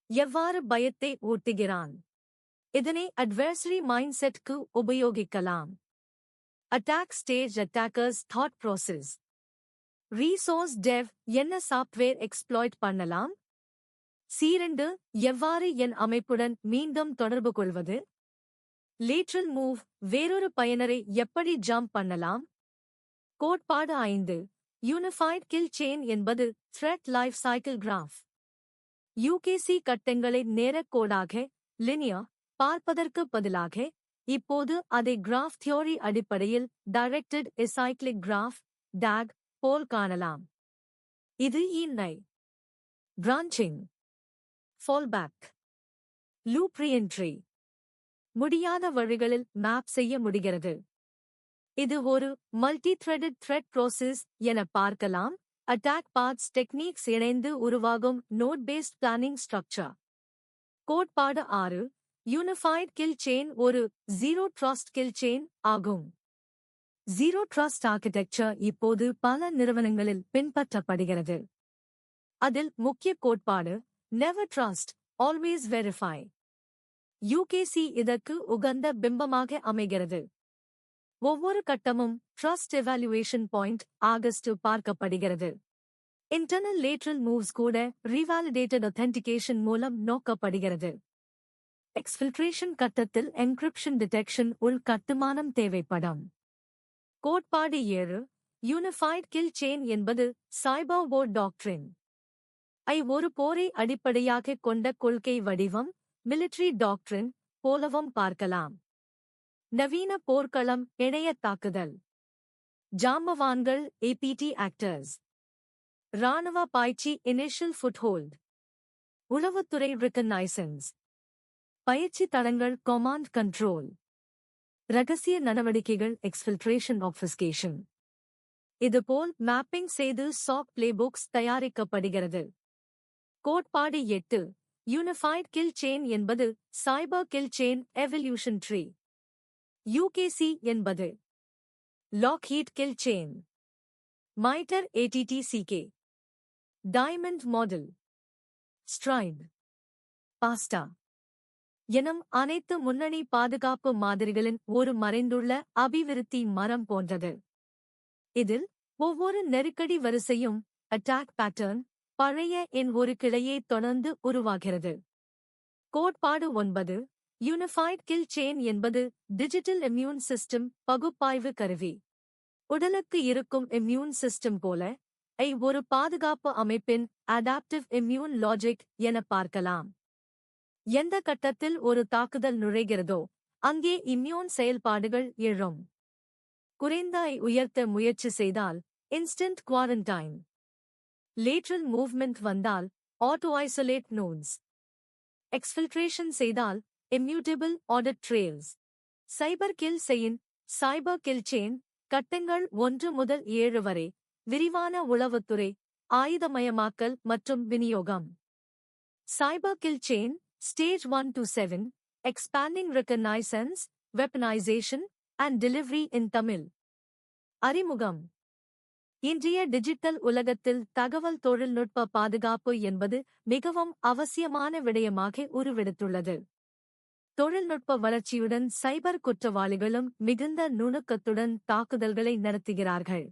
எவ்வாறு பயத்தை ஊட்டுகிறான். இதனை அட்வர்சரி மைண்ட் செட்க்கு உபயோகிக்கலாம். Attack stage attackers thought process. Resource டெவ் என்ன சாப்ட்வேர் எக்ஸ்ப்ளாய்ட் பண்ணலாம். C2 எவ்வாறு என் அமைப்புடன் மீண்டும் தொடர்பு கொள்வது. லேட்ரல் மூவ் வேறொரு பயனரை எப்படி ஜம்ப் பண்ணலாம். கோட்பாடு 5. யூனிஃபைட் கில் செயின் என்பது thread life cycle graph. UKC கட்டங்களை நேரக்கோடாக லினியர் பார்ப்பதற்கு பதிலாக இப்போது அதை கிராஃப் தியோரி அடிப்படையில் டைரக்டட் எசைக்ளிக் கிராஃப் DAG போல் காணலாம். இது இன்னை பிரான்ச்சிங், ஃபால்பேக், லூப் ரீஎன்ட்ரி முடியாத வழிகளில் மேப் செய்ய முடிகிறது. இது ஒரு மல்டி த்ரெடட் த்ரெட் ப்ராசஸ் என பார்க்கலாம். அட்டாக் பாத்ஸ் டெக்னிக்ஸ் இணைந்து உருவாகும் நோட் பேஸ்ட் பிளானிங் ஸ்ட்ரக்சர். கோட்பாடு 6. யூனிஃபைட் கில் செயின் ஒரு ஜீரோ ட்ரஸ்ட் கில் செயின் ஆகும். ஜீரோ ட்ரஸ்ட் ஆர்கிடெக்சர் இப்போது பல நிறுவனங்களில் பின்பற்றப்படுகிறது. அதில் முக்கிய கோட்பாடு never trust, always verify. UKC இதற்கு உகந்த பிம்பமாக அமைகிறது. ஒவ்வொரு கட்டமும் ட்ரஸ்ட் எவாலுவேஷன் பாயிண்ட் ஆகஸ்ட் பார்க்கப்படுகிறது. இன்டர்னல் லேட்ரல் மூவ்ஸ் கூட ரீவாலிடேட்டட் ஆத்தென்டிகேஷன் மூலம் நோக்கப்படுகிறது. எக்ஸ்ஃபில்ட்ரேஷன் கட்டத்தில் என்கிரிப்ஷன் டிடெக்ஷன் உள் கட்டுமானம் தேவைப்படும். கோட்பாடு 7. யூனிஃபைட் கில் செயின் என்பது சைபர் வார் டாக்ட்ரின். ஒரு போரை அடிப்படையாகக் கொண்ட கொள்கை வடிவம் மிலிட்டரி டாக்ட்ரின் போலவும் பார்க்கலாம். நவீன போர்க்களம் இணைய தாக்குதல். ஜாம்பவான்கள் ஏபிடி ஆக்டர்ஸ். இராணுவ பாய்ச்சி இனிஷியல் ஃபுட்ஹோல்ட். உளவுத்துறை ரிகனைசன்ஸ். பயிற்சி தளங்கள் கமாண்ட் கண்ட்ரோல். ரகசிய நடவடிக்கைகள் எக்ஸ்ஃபில்ட்ரேஷன் ஆப்ஃபஸ்கேஷன். இதுபோல் மேப்பிங் செய்து சாக் பிளேபுக்ஸ் தயாரிக்கப்படுகிறது. கோட்பாடு 8. யூனிஃபைட் கில் செயின் என்பது cyber kill chain evolution tree. UKC என்பது Lockheed kill chain. MITRE ATTCK. Diamond model. STRIDE. PASTA எனும் அனைத்து முன்னணி பாதுகாப்பு மாதிரிகளின் ஒரு மறைந்துள்ள அபிவிருத்தி மரம் போன்றது. இதில் ஒவ்வொரு நெருக்கடி வரிசையும் அட்டாக் பேட்டர்ன் பழைய என் ஒரு கிளையை தொடர்ந்து உருவாகிறது. கோட்பாடு 9. யூனிஃபைட் கில் செயின் என்பது டிஜிட்டல் இம்யூன் சிஸ்டம் பகுப்பாய்வு கருவி. உடலுக்கு இருக்கும் இம்யூன் சிஸ்டம் போல ஒரு பாதுகாப்பு அமைப்பின் அடாப்டிவ் இம்யூன் லாஜிக் என பார்க்கலாம். எந்த கட்டத்தில் ஒரு தாக்குதல் நுழைகிறதோ அங்கே இம்யூன் செயல்பாடுகள் எழும். குறைந்த உயர்த்த முயற்சி செய்தால் இன்ஸ்டன்ட் குவாரண்டைன். லேட்ரல் மூவ்மெண்ட் வந்தால் ஆட்டோ ஐசோலேட் நோட்ஸ். எக்ஸ்ஃபில்ட்ரேஷன் செய்தால் இம்யூட்டபிள் ஆடிட் ட்ரெயில்ஸ். சைபர் கில் செயின். சைபர் கில் செயின் கட்டங்கள் 1 முதல் 7 வரை. விரிவான உளவுத்துறை, ஆயுதமயமாக்கல் மற்றும் விநியோகம். சைபர் kill chain Stage 1 to 7, Expanding Reconnaissance, Weaponization, and Delivery in Tamil. அறிமுகம். இன்றைய டிஜிட்டல் உலகத்தில் தகவல் தொழில்நுட்ப பாதுகாப்பு என்பது மிகவும் அவசியமான விடயமாக உருவெடுத்துள்ளது. தொழில்நுட்ப வளர்ச்சியுடன் சைபர் குற்றவாளிகளும் மிகுந்த நுணுக்கத்துடன் தாக்குதல்களை நடத்துகிறார்கள்.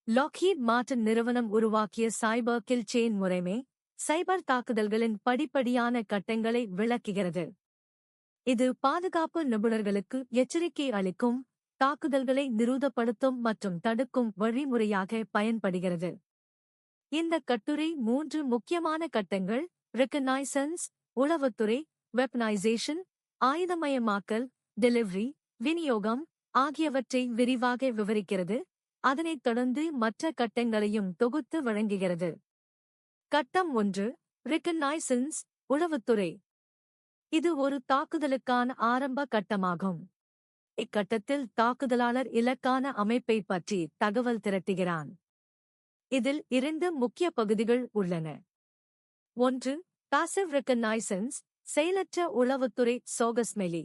லாக்ஹீட் மார்ட்டின் நிறுவனம் உருவாக்கிய சைபர் கில் செயின் முறைமை சைபர் தாக்குதல்களின் படிப்படியான கட்டங்களை விளக்குகிறது. இது பாதுகாப்பு நிபுணர்களுக்கு எச்சரிக்கை அளிக்கும், தாக்குதல்களை நிரூபப்படுத்தும் மற்றும் தடுக்கும் வழிமுறையாக பயன்படுகிறது. இந்த கட்டுரை 3 முக்கியமான கட்டங்கள் ரெகனைசன்ஸ், உளவுத்துறை, வெப்பனைசேஷன், ஆயுதமயமாக்கல், டெலிவரி, விநியோகம் ஆகியவற்றை விரிவாக விவரிக்கிறது. அதனைத் தொடர்ந்து மற்ற கட்டங்களையும் தொகுத்து வழங்குகிறது. கட்டம் 1. ரெகனைசன்ஸ், உளவுத்துறை. இது ஒரு தாக்குதலுக்கான ஆரம்ப கட்டமாகும். இக்கட்டத்தில் தாக்குதலாளர் இலக்கான அமைப்பை பற்றி தகவல் திரட்டுகிறான். இதில் 2 முக்கிய பகுதிகள் உள்ளன. 1. பாசிவ் ரெகனைசன்ஸ், செயலற்ற உளவுத்துறை சோகஸ்மெலி.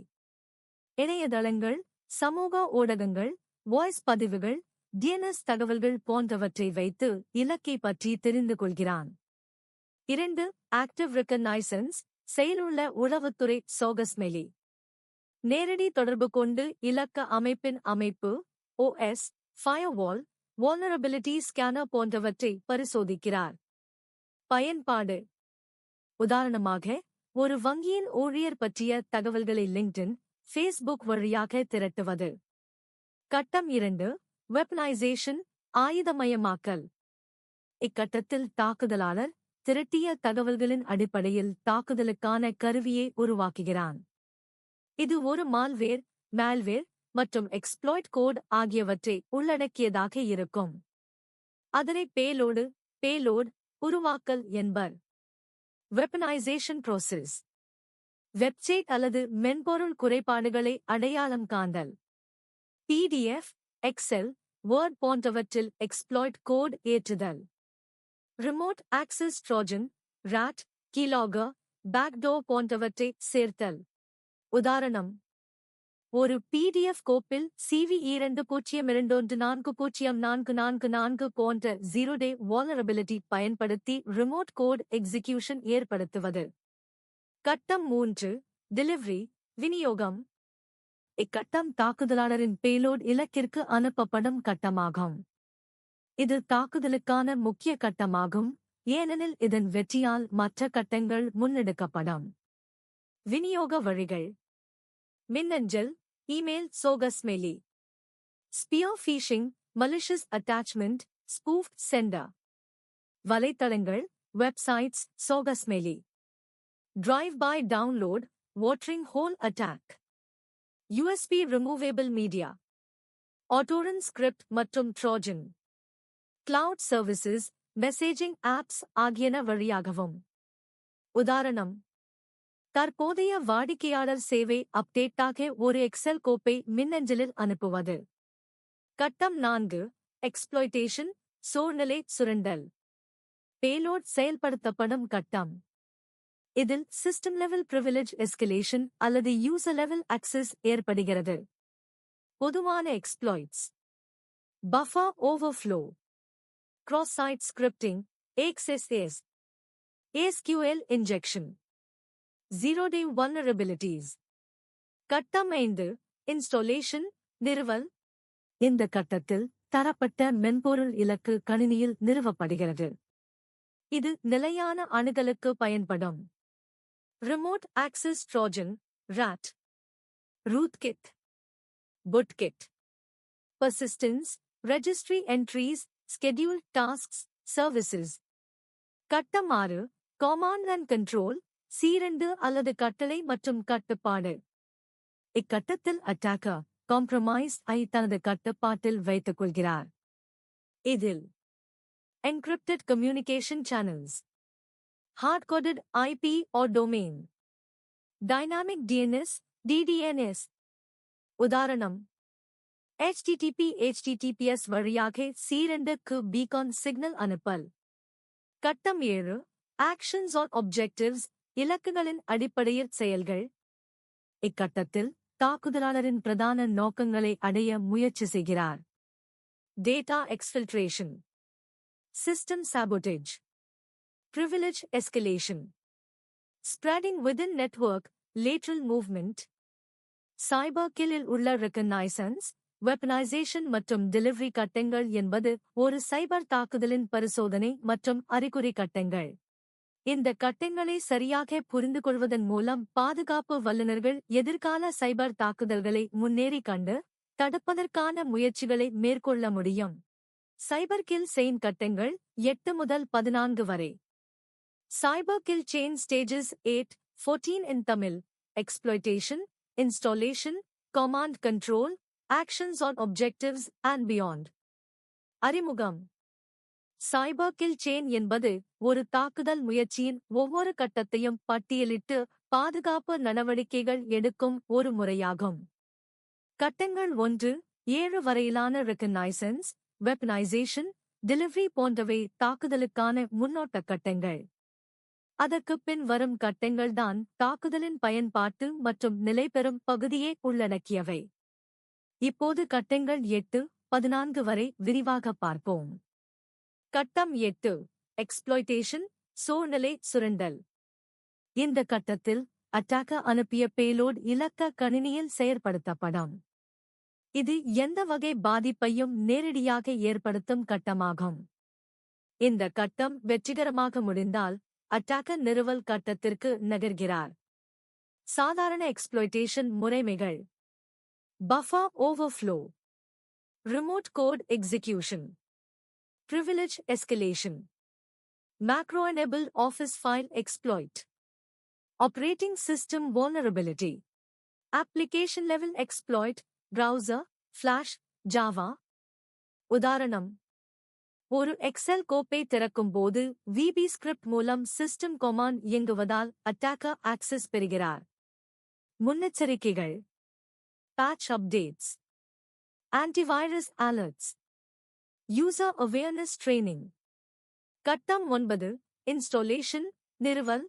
இணையதளங்கள், சமூக ஊடகங்கள், வாய்ஸ் பதிவுகள், DNS தகவல்கள் போன்றவற்றை வைத்து இலக்கை பற்றி தெரிந்து கொள்கிறான். 2. ஆக்டிவ் ரெகனைசன்ஸ், செயலுள்ள உளவுத்துறை சோகஸ்மெலி. நேரடி தொடர்பு கொண்டு இலக்க அமைப்பின் அமைப்பு, OS, ஃபயர்வால், vulnerability ஸ்கேனர் போன்றவற்றை பரிசோதிக்கிறார். பயன்பாடு. உதாரணமாக, ஒரு வங்கியின் ஊழியர் பற்றிய தகவல்களை லிங்க்டின், ஃபேஸ்புக் வழியாக திரட்டுவது. கட்டம் 2. வெப்பனைசேஷன், ஆயுதமயமாக்கல். இக்கட்டத்தில் தாக்குதலாளர் திரட்டிய தகவல்களின் அடிப்படையில் தாக்குதலுக்கான கருவியை உருவாக்குகிறான். இது ஒரு மால்வேர் மற்றும் எக்ஸ்ப்ளாய்ட் கோட் ஆகியவற்றை உள்ளடக்கியதாக இருக்கும். அதனை பேலோட் உருவாக்கல் என்பர். வெப்பனைசேஷன் ப்ரோசஸ். வெப்சைட் அல்லது மென்பொருள் குறைபாடுகளை அடையாளம் காண்டல். PDF, Excel, Word போன்றவற்றில் எக்ஸ்ப்ளாய்ட் கோட் ஏற்றுதல். Remote access trojan, RAT, keylogger, backdoor போன்றவற்றை சேர்த்தல். உதாரணம்: ஒரு PDF கோப்பில் CV2021404444 போன்ற 0-day vulnerability பயன்படுத்தி ரிமோட் கோட் எக்ஸிகியூஷன் ஏற்படுத்துவது. கட்டம் 3. டெலிவரி, விநியோகம். இக்கட்டம் தாக்குதலாளரின் பேலோட் இலக்கிற்கு அனுப்பப்படும் கட்டமாகும். இது தாக்குதலுக்கான முக்கிய கட்டமாகும், ஏனெனில் இதன் வெற்றியால் மற்ற கட்டங்கள் முன்னெடுக்கப்படும். விநியோக வழிகள். மின்னஞ்சல், இமெயில் சோகஸ்மெலி. Spear phishing, malicious attachment, spoofed sender. வலைத்தளங்கள், வெப்சைட்ஸ் சோகஸ்மெலி. Drive-by download, watering hole attack. USB Removable Media, Autoron Script மற்றும் Trojan, Cloud Services, Messaging Apps ஆகியன வழியாகவும். உதாரணம்: தற்போதைய வாடிக்கையாளர் சேவை அப்டேட்டாக ஒரு எக்ஸெல் கோப்பை மின்னஞ்சலில் அனுப்புவது. கட்டம் 4 எக்ஸ்ப்ளாய்டேஷன், சூழ்நிலை சுரண்டல். பேலோட் செயல்படுத்தப்படும் கட்டம். இதில் சிஸ்டம் லெவல் பிரிவிலேஜ் எஸ்கலேஷன் அல்லது யூசர் லெவல் ஆக்சஸ் ஏற்படுகிறது. பொதுவான exploits: buffer overflow, cross site scripting, XSS, SQL injection, zero day vulnerabilities. கட்டம் 5 இன்ஸ்டாலேஷன், நிறுவல். இந்த கட்டத்தில் தரப்பட்ட மென்பொருள் இலக்கு கணினியில் நிறுவப்படுகிறது. இது நிலையான அணுகலுக்கு பயன்படும். Remote access trojan, RAT, rootkit, bootkit. Persistence, registry entries, schedule tasks, services. கட்டம் 6 கமாண்ட் அண்ட் கண்ட்ரோல், சீரண்டு அல்லது கட்டளை மற்றும் கட்டுப்பாடு. இக்கட்டத்தில் அட்டாக்கர் காம்ப்ரமைஸ் ஐ தனது கட்டுப்பாட்டில் வைத்துக் கொள்கிறார். இதில் encrypted communication channels, hard-coded IP or domain, dynamic DNS, DDNS. உதாரணம்: HTTP/HTTPS வழியாக சீரண்டுக்கு பீகான் சிக்னல் அனுப்பல். கட்டம் 7 ஆக்ஷன்ஸ் ஆன் ஆப்ஜெக்டிவ்ஸ், இலக்குகளின் அடிப்படையில் செயல்கள். இக்கட்டத்தில் தாக்குதலாளரின் பிரதான நோக்கங்களை அடைய முயற்சி செய்கிறார். Data exfiltration, System sabotage, privilege escalation, spreading within network, lateral movement. Cyber கில்லில் உள்ள ரெகனைசன்ஸ், வெப்பனைசேஷன் மற்றும் டெலிவரி கட்டங்கள் என்பது ஒரு சைபர் தாக்குதலின் பரிசோதனை மற்றும் அறிகுறி கட்டங்கள். இந்த கட்டங்களை சரியாக புரிந்துகொள்வதன் மூலம் பாதுகாப்பு வல்லுநர்கள் எதிர்கால சைபர் தாக்குதல்களை முன்னேறி கண்டு தடுப்பதற்கான முயற்சிகளை மேற்கொள்ள முடியும். சைபர் கில் செயின் கட்டங்கள் 8 முதல் 14 வரை. Cyber kill chain stages 8-14 in தமிழ்: exploitation, installation, command control, actions on objectives and beyond. அறிமுகம்: சைபர் கில் செயின் என்பது ஒரு தாக்குதல் முயற்சியின் ஒவ்வொரு கட்டத்தையும் பட்டியலிட்டு பாதுகாப்பு நடவடிக்கைகள் எடுக்கும் ஒரு முறையாகும். கட்டங்கள் 1-7 வரையிலான ரெகனைசன்ஸ், வெப்பனைசேஷன், டெலிவரி போன்றவை தாக்குதலுக்கான முன்னோட்ட கட்டங்கள். அதற்குப் பின் வரும் கட்டங்கள்தான் தாக்குதலின் பயன்பாட்டு மற்றும் நிலைபெறும் பகுதியை உள்ளடக்கியவை. இப்போது கட்டங்கள் 8-14 வரை விரிவாக பார்ப்போம். கட்டம் 8 எக்ஸ்ப்ளாய்டேஷன், சூழ்நிலை சுரண்டல். இந்த கட்டத்தில் அட்டாக்கர் அனுப்பிய பேலோட் இலக்க கணினியில் செயற்படுத்தப்படும். இது எந்த வகை பாதிப்பையும் நேரடியாக ஏற்படுத்தும் கட்டமாகும். இந்த கட்டம் வெற்றிகரமாக முடிந்தால் அட்டாக்கர் நிறுவல் கட்டத்திற்கு நகர்கிறார். சாதாரண எக்ஸ்ப்ளாய்டேஷன் முறைமைகள்: buffer overflow, remote code execution, privilege escalation, macro enabled office file exploit, operating system vulnerability, application level exploit, browser, flash, java. உதாரணம்: ஒரு எக்ஸெல் கோப்பை திறக்கும்போது VB ஸ்கிரிப்ட் மூலம் சிஸ்டம் கமாண்ட் இயங்குவதால் அட்டாக்கர் ஆக்சஸ் பெறுகிறார். முன்னெச்சரிக்கைகள்: patch updates, antivirus alerts, user awareness training. கட்டம் 9 installation, நிறுவல்.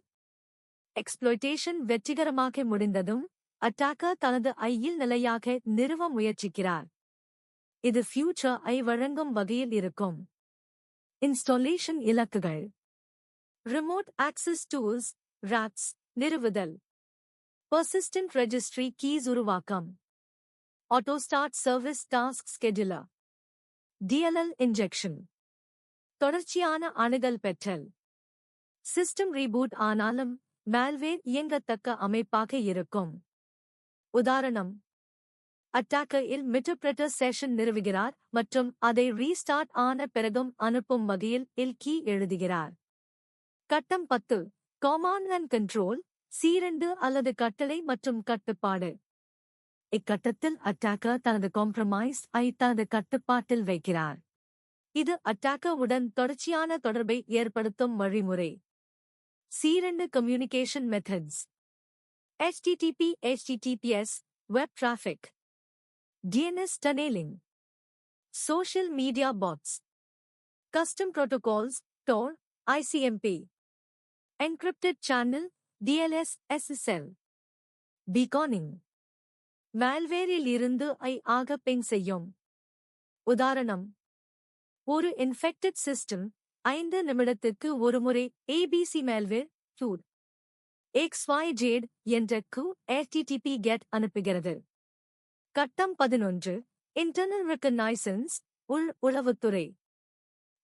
எக்ஸ்ப்ளாய்டேஷன் வெற்றிகரமாக முடிந்ததும் அட்டாக்கர் தனது ஐயில் நிலையாக நிறுவ முயற்சிக்கிறார். இது ஃபியூச்சர் ஐ வழங்கும் வகையில் இருக்கும். இன்ஸ்டாலேஷன் இலக்குகள்: ரிமோட் ஆக்சஸ் டூல்ஸ், RATs, நிறுவுதல். பர்சிஸ்டன்ட் ரெஜிஸ்ட்ரி கீஸ் உருவாக்கம். Auto start service task scheduler. DLL injection. தொடர்ச்சியான அணுகல் பெற்றல். சிஸ்டம் ரீபூட் ஆனாலும் மால்வேர் இயங்கத்தக்க அமைப்பாக இருக்கும். உதாரணம்: அட்டாக்கர் இன்டர்பிரெட்டர் செஷன் நிறுவுகிறார் மற்றும் அதை ரீஸ்டார்ட் ஆன பிறகும் அனுப்பும் வகையில் கீ எழுதுகிறார். கட்டம் 10 கமாண்ட் அண்ட் கண்ட்ரோல், சீரண்டு அல்லது கட்டளை மற்றும் கட்டுப்பாடு. இக்கட்டத்தில் அட்டாக்கர் தனது காம்ப்ரமைஸ் ஐ தனது கட்டுப்பாட்டில் வைக்கிறார். இது அட்டாக்கர் உடன் தொடர்ச்சியான தொடர்பை ஏற்படுத்தும் வழிமுறை. சீரண்டு communication methods. HTTP HTTPS web traffic, DNS tunneling, social media bots, custom protocols, Tor, ICMP, encrypted channel, DLS, SSL, beaconing, malwareஇல் இருந்து ஆக பிங் செய்யும். உதாரணம், ஒரு இன்ஃபெக்டட் சிஸ்டம் 5 நிமிடத்துக்கு ஒருமுறை ABC malware food XYZ என்ற HTTP GET அனுப்புகிறது. கட்டம் 11 இன்டர்னல் ரெகக்னைசன்ஸ் உளவுத்துறை.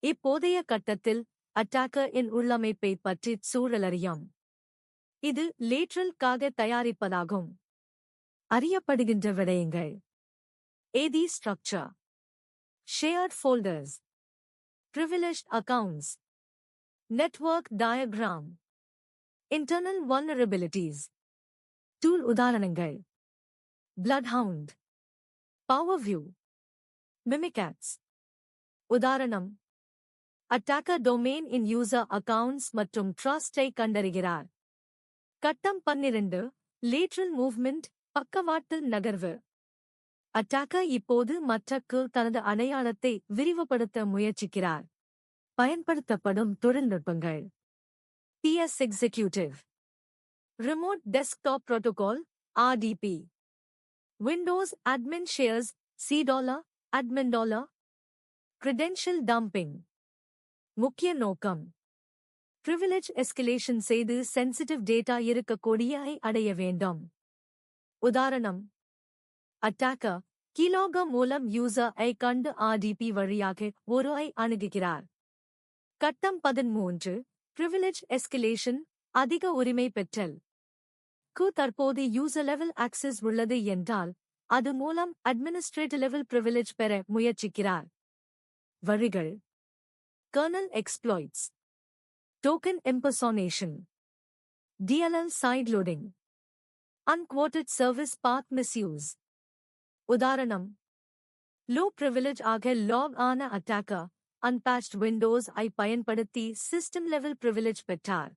இப்போதைய கட்டத்தில் அட்டாக்கர் இன் உள்ளமைப்பை பற்றி சூழலறியாம். இது லேட்ரல் காக தயாரிப்பதாகும். அறியப்படுகின்ற விடயங்கள்: AD structure, shared folders, privileged accounts, network diagram, internal vulnerabilities. Tool உதாரணங்கள்: Bloodhound, PowerView, Mimikatz. உதாரணம், அட்டாக்கர் டொமைன் இன் யூசர் அக்கவுண்ட்ஸ் மற்றும் ட்ரஸ்டை கண்டறிகிறார். கட்டம் 12 லேட்ரல் மூவ்மெண்ட் பக்கவாட்டு நகர்வு. அட்டாக்கர் இப்போது மற்றக்கு தனது அடையாளத்தை விரிவுபடுத்த முயற்சிக்கிறார். பயன்படுத்தப்படும் தொழில்நுட்பங்கள்: PS executive, remote desktop protocol RDP, Windows admin shares $, $, credential dumping. முக்கிய நோக்கம்: privilege escalation செய்து sensitive data இருக்கக்கூடிய அடைய வேண்டும். உதாரணம், அட்டாக்கர் கீலோக மூலம் யூசர் ஐ கண்டு RDP வழியாக ஒரு அணுகுகிறார். கட்டம் 13 privilege escalation அதிக உரிமை பெற்றல். தற்போது யூசர் லெவல் ஆக்சஸ் உள்ளது என்றால் அது மூலம் அட்மினிஸ்ட்ரேட்டிவ் லெவல் பிரிவிலேஜ் பெற முயற்சிக்கிறார். வழிகள்: kernel exploits, token impersonation, DLL sideloading, unquoted service path misuse. உதாரணம், லோ பிரிவிலேஜ் ஆக லாக் ஆன அட்டாக்கர் அன்பேட்ச்ட் விண்டோஸ் ஐ பயன்படுத்தி சிஸ்டம் லெவல் பிரிவிலேஜ் பெற்றார்.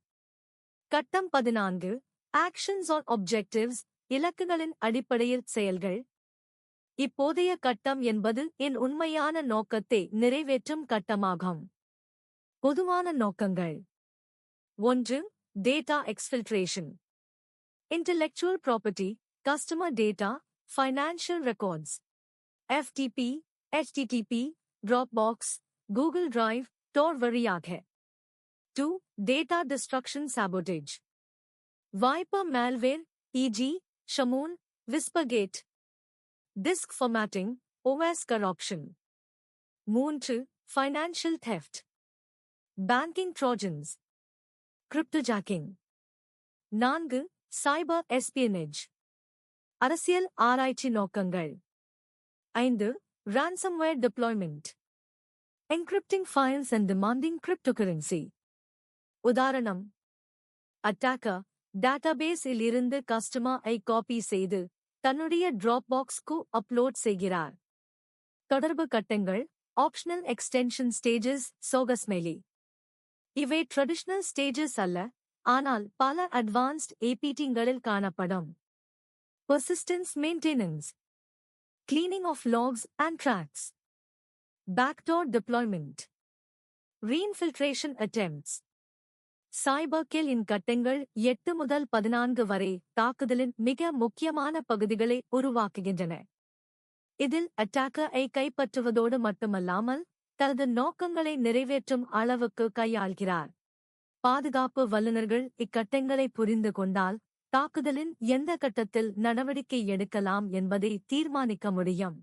கட்டம் 14 ஆக்ஷன்ஸ் ஆன் ஆப்ஜெக்டிவ்ஸ் இலக்குகளின் அடிப்படையில் செயல்கள். இப்போதைய கட்டம் என்பது என் உண்மையான நோக்கத்தை நிறைவேற்றும் கட்டமாகும். பொதுவான நோக்கங்கள்: 1. Data exfiltration, intellectual property, customer data, financial records, FTP, HTTP, Dropbox, Google Drive, Tor வழியாக. 2. Data destruction sabotage, wiper malware, e.g., Shamoon, Whispergate. Disk formatting, OS corruption. 3. Financial theft, banking trojans, cryptojacking. 4. Cyber espionage, அரசியல் ஆராய்ச்சி நோக்கங்கள். 5. Ransomware deployment, encrypting files and demanding cryptocurrency. உதாரணம், attacker database இலிருந்து customer ஐ copy செய்து தன்னுடைய டிராப்பாக்ஸ்க்கு upload செய்கிறார். தொடர்பு கட்டங்கள், ஆப்ஷனல் எக்ஸ்டென்ஷன் ஸ்டேஜஸ், சோகஸ்மெலி. இவை ட்ரெடிஷனல் ஸ்டேஜஸ் அல்ல, ஆனால் பல அட்வான்ஸ்ட் APTகளில் காணப்படும். Persistence maintenance, cleaning of logs and tracks, backdoor deployment, reinfiltration attempts. Cyber kill இன் கட்டங்கள் 8 முதல் 14 வரை தாக்குதலின் மிக முக்கியமான பகுதிகளை உருவாக்குகின்றன. இதில் அட்டாக்கர் ஐ கைப்பற்றுவதோடு மட்டுமல்லாமல் தனது நோக்கங்களை நிறைவேற்றும் அளவுக்கு கையாள்கிறார். பாதுகாப்பு வல்லுநர்கள் இக்கட்டங்களை புரிந்து கொண்டால் தாக்குதலின் எந்த கட்டத்தில் நடவடிக்கை எடுக்கலாம் என்பதை தீர்மானிக்க முடியும்.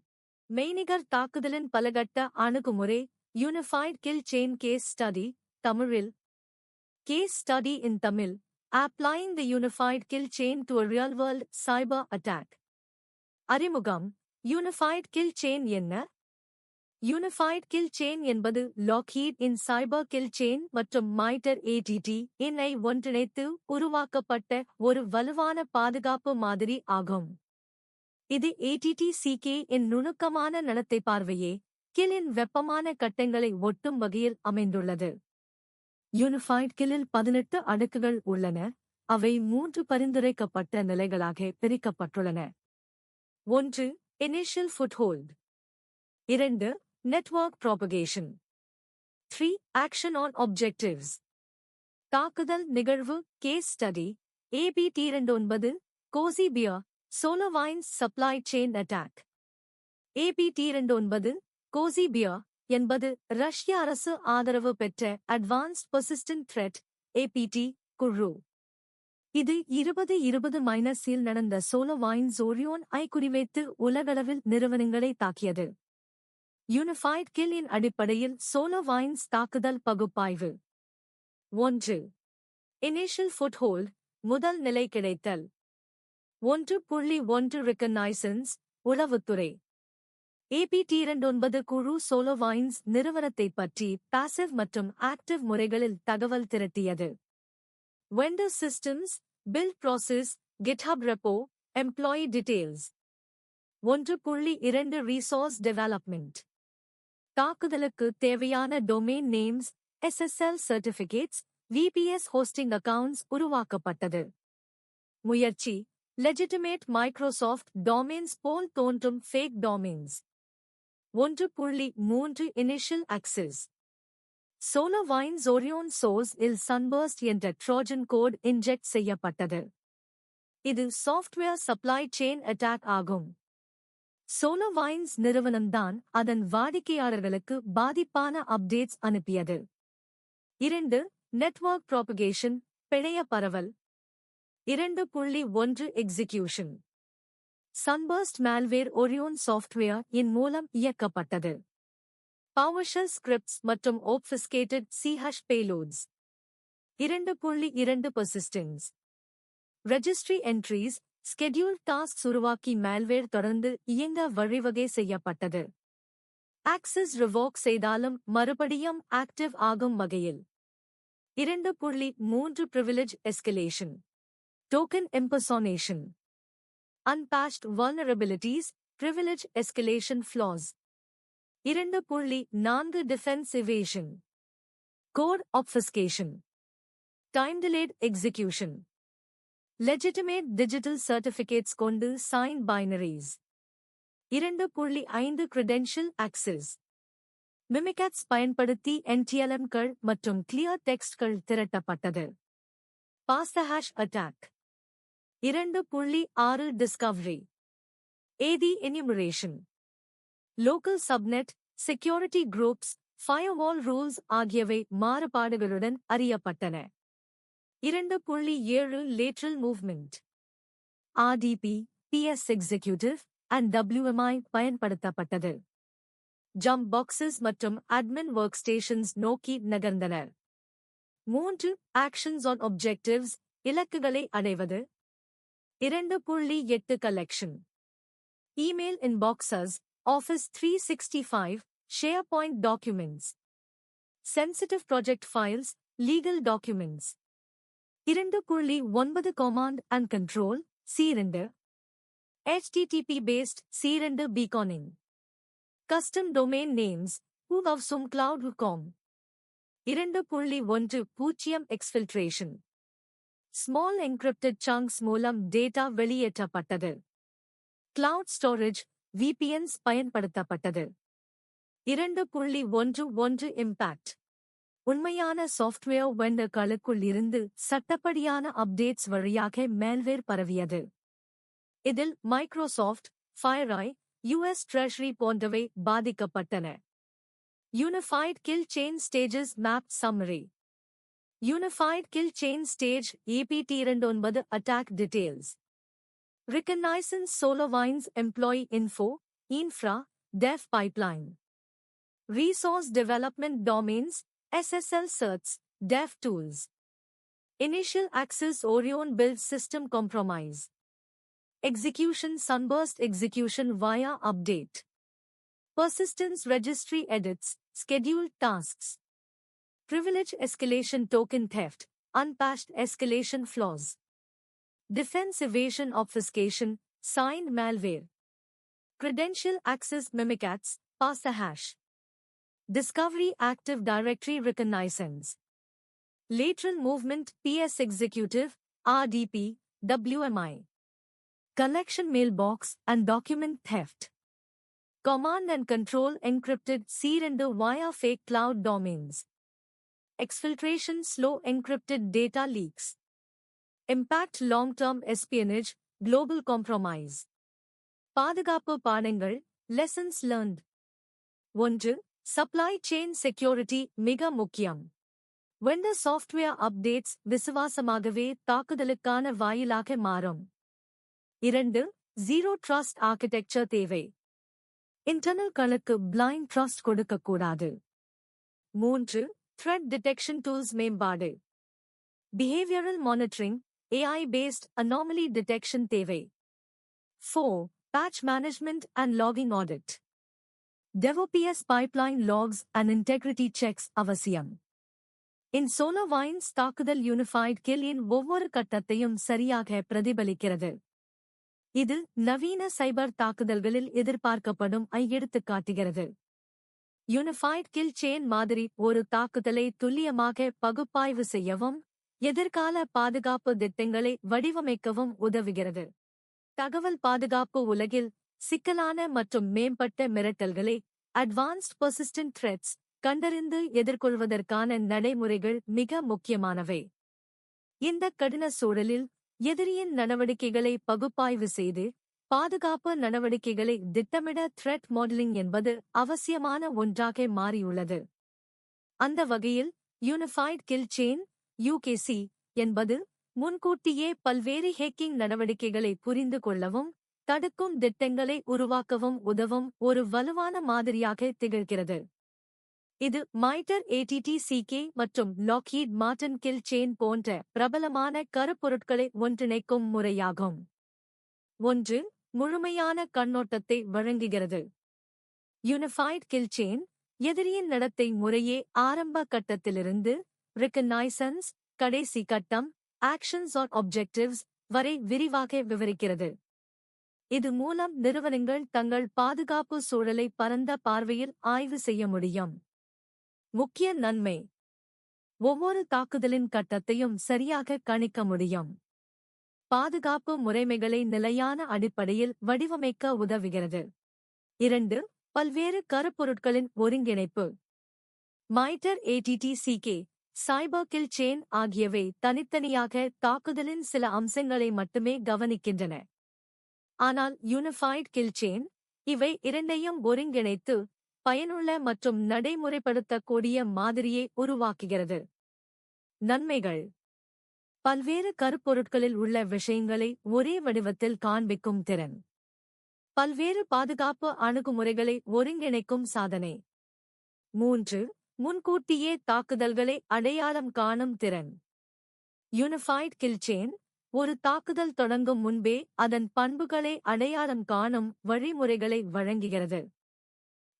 மெய்நிகர் தாக்குதலின் பலகட்ட அணுகுமுறை unified kill chain case study. தமிழில் Case Study in Tamil, Applying the Unified Kill Chain to a Real-World Cyber Attack. அறிமுகம். Unified Kill Chain என்ன? Unified Kill Chain என்பது Lockheed in Cyber Kill Chain மற்றும் MITRE ATT இன் ஒன்றிணைத்து உருவாக்கப்பட்ட ஒரு வலுவான பாதுகாப்பு மாதிரி ஆகும். இது ATT-CK இன் நுணுக்கமான நடத்தை பார்வையே கில்லின் வெப்பமான கட்டங்களை ஒட்டும் வகையில் அமைந்துள்ளது. யூனிஃபைட் கில்லில் 18 அடுக்குகள் உள்ளன, அவை 3 பரிந்துரைக்கப்பட்ட நிலைகளாக பிரிக்கப்பட்டுள்ளன. 1. Initial foothold. 2. Network propagation. 3. Action on objectives. தாக்குதல் நிகழ்வு case study APT-29 Cozy Bear SolarWinds supply chain attack. APT-29 Cozy Bear என்பது ரஷ்ய அரசு ஆதரவு பெற்ற அட்வான்ஸ்ட் பெர்சிஸ்டன்ட் த்ரெட் APT குழு. இது 2020-இல் நடந்த SolarWinds ஓரியோன் ஐ குறிவைத்து உலகளவில் நிறுவனங்களை தாக்கியது. யூனிஃபைட் கில்-இன் அடிப்படையில் SolarWinds தாக்குதல் பகுப்பாய்வு. 1. இனிஷியல் ஃபுட்ஹோல்ட் முதல் நிலை கிடைத்தல். 1.1 ரிகனைசன்ஸ் உளவுத்துறை. APT-29 குழு SolarWinds நிறுவனத்தைப் பற்றி பாசிவ் மற்றும் ஆக்டிவ் முறைகளில் தகவல் திரட்டியது. Vendor systems, build process, GitHub repo, employee details. 1.2 resource development. தாக்குதலுக்கு தேவையான domain names, SSL certificates, VPS hosting accounts உருவாக்கப்பட்டது. முயற்சி legitimate Microsoft domains போல் தோன்றும் fake domains. 1.3 Initial access. SolarWinds Orion Source இல் Sunburst என்ற ட்ரோஜன் கோட் இன்ஜெக்ட் செய்யப்பட்டது. இது software supply chain attack ஆகும். SolarWinds நிறுவனம்தான் அதன் வாடிக்கையாளர்களுக்கு பாதிப்பான அப்டேட்ஸ் அனுப்பியது. 2. நெட்வொர்க் ப்ராபகேஷன் பிழைய பரவல். 2.1 execution. Sunburst malware Orion software இன் மூலம் இயக்கப்பட்டது. PowerShell scripts மற்றும் obfuscated ch payloads. 2.2 persistence. Registry entries, scheduled tasks உருவாக்கி malware தொடர்ந்து இயங்க வழிவகை செய்யப்பட்டது. Access revoke செய்தாலும் மறுபடியும் active ஆகும் வகையில். 2.3 privilege escalation. Token impersonation. Unpatched vulnerabilities, privilege escalation flaws. 2.4 defense evasion. Code obfuscation. Time-delayed execution. Legitimate digital certificates கொண்டு signed binaries. 2.5 credential access. Mimikatz பயன்படுத்தி NTLM-கள் மற்றும் clear text-கள் திரட்டப்பட்டது. Pass the hash attack. 2.6 discovery. AD enumeration. Local subnet, security groups, firewall rules ஆகியவை மாறுபாடுகளுடன் அறியப்பட்டன. 2.7 lateral movement. RDP, PS executive, and WMI பயன்படுத்தப்பட்டது. Jump boxes மற்றும் admin workstations நோக்கி நகர்ந்தனர். 3. Actions on objectives, இலக்குகளை அடைவது. 2.8 collection. Email inboxes, Office 365, SharePoint documents. Sensitive project files, legal documents. 2.9 command and control, C2. HTTP-based C2 beaconing. Custom domain names, www.cloud.com. 2.10 exfiltration. Small encrypted chunks மூலம் data வெளியேற்றப்பட்டது. Cloud storage, VPNs பயன்படுத்தப்பட்டது. 2.11 impact. உண்மையான software வெண்டர்களுக்குள் இருந்து சட்டப்படியான updates வழியாக malware பரவியது. இதில் Microsoft, FireEye, US Treasury போன்றவை பாதிக்கப்பட்டன. Unified Kill Chain Stages Map Summary. Unified Kill Chain Stage APT-29 Attack Details. Reconnaissance SolarWinds Employee Info, Infra, Dev Pipeline. Resource Development Domains, SSL Certs, Dev Tools. Initial Access Orion Build System Compromise. Execution Sunburst Execution via Update. Persistence Registry Edits, Scheduled Tasks. Privilege Escalation Token Theft, Unpatched Escalation Flaws. Defense Evasion Obfuscation, Signed Malware. Credential access mimikatz, pass the hash. Discovery active directory reconnaissance. Lateral movement PS executive, RDP, WMI. Collection mailbox and document theft. Command and control encrypted C2 via fake cloud domains. Exfiltration slow encrypted data leaks. Impact long-term espionage, global compromise. பாதுகாப்பு பாடங்கள், lessons learned. 1. Supply chain security மிக முக்கியம். Vendor software updates விசுவாசமாகவே தாக்குதலுக்கான வாயிலாக மாறும். 2. Zero trust architecture தேவை. Internal களுக்கு blind trust கொடுக்கக்கூடாது. 3. Threat detection tools மேம்பாடு. Behavioral monitoring, AI-based anomaly detection தேவை. 4. Patch management and logging audit. DevOps pipeline logs and integrity checks அவசியம். In SolarWinds தாக்குதல் unified kill-in ஒவ்வொரு கட்டத்தையும் சரியாக பிரதிபலிக்கிறது. இது நவீன சைபர் தாக்குதல்களில் எதிர்பார்க்கப்படும் எடுத்துக்காட்டுகிறது. யூனிஃபைட் கில் செயின் மாதிரி ஒரு தாக்குதலை துல்லியமாக பகுப்பாய்வு செய்யவும், எதிர்கால பாதுகாப்பு திட்டங்களை வடிவமைக்கவும் உதவுகிறது. தகவல் பாதுகாப்பு உலகில் சிக்கலான மற்றும் மேம்பட்ட மிரட்டல்களை அட்வான்ஸ்ட் பெர்சிஸ்டன்ட் த்ரெட்ஸ் கண்டறிந்து எதிர்கொள்வதற்கான நடைமுறைகள் மிக முக்கியமானவை. இந்த கடின சூழலில் எதிரியின் நடவடிக்கைகளை பகுப்பாய்வு செய்து பாதுகாப்பு நடவடிக்கைகளை திட்டமிட த்ரெட் மாடலிங் என்பது அவசியமான ஒன்றாக மாறியுள்ளது. அந்த வகையில் யூனிஃபைட் கில் செயின் (UKC) என்பது முன்கூட்டியே பல்வேறு ஹேக்கிங் நடவடிக்கைகளை புரிந்து கொள்ளவும் தடுக்கும் திட்டங்களை உருவாக்கவும் உதவும் ஒரு வலுவான மாதிரியாக திகழ்கிறது. இது MITRE ATT-CK மற்றும் லாக்ஹீட் மார்ட்டின் கில் செயின் போன்ற பிரபலமான கருப்பொருட்களை ஒன்றிணைக்கும் முறையாகும். 1. முழுமையான கண்ணோட்டத்தை வழங்குகிறது. யூனிஃபைட் கில் செயின் எதிரியின் நடத்தை முறையே ஆரம்ப கட்டத்திலிருந்து ரெகனைசன்ஸ், கடைசி கட்டம், ஆக்ஷன்ஸ் ஆர் ஆப்ஜெக்டிவ்ஸ் வரை விரிவாக விவரிக்கிறது. இது மூலம் நிறுவனங்கள் தங்கள் பாதுகாப்பு சூழலை பரந்த பார்வையில் ஆய்வு செய்ய முடியும். முக்கிய நன்மை: ஒவ்வொரு தாக்குதலின் கட்டத்தையும் சரியாக கணிக்க முடியும். பாதுகாப்பு முறைமைகளை நிலையான அடிப்படையில் வடிவமைக்க உதவுகிறது. 2. பல்வேறு கருப்பொருட்களின் ஒருங்கிணைப்பு. MITRE ATT-CK, சைபர் கில் செயின் ஆகியவை தனித்தனியாக தாக்குதலின் சில அம்சங்களை மட்டுமே கவனிக்கின்றன. ஆனால் யூனிஃபைட் கில் செயின் இவை இரண்டையும் ஒருங்கிணைத்து பயனுள்ள மற்றும் நடைமுறைப்படுத்தக்கூடிய மாதிரியை உருவாக்குகிறது. நன்மைகள்: பல்வேறு கருப்பொருட்களில் உள்ள விஷயங்களை ஒரே வடிவத்தில் காண்பிக்கும் திறன். பல்வேறு பாதுகாப்பு அணுகுமுறைகளை ஒருங்கிணைக்கும் சாதனை. 3. முன்கூட்டியே தாக்குதல்களை அடையாளம் காணும் திறன். யூனிஃபைட் கில் செயின் ஒரு தாக்குதல் தொடங்கும் முன்பே அதன் பண்புகளை அடையாளம் காணும் வழிமுறைகளை வழங்குகிறது.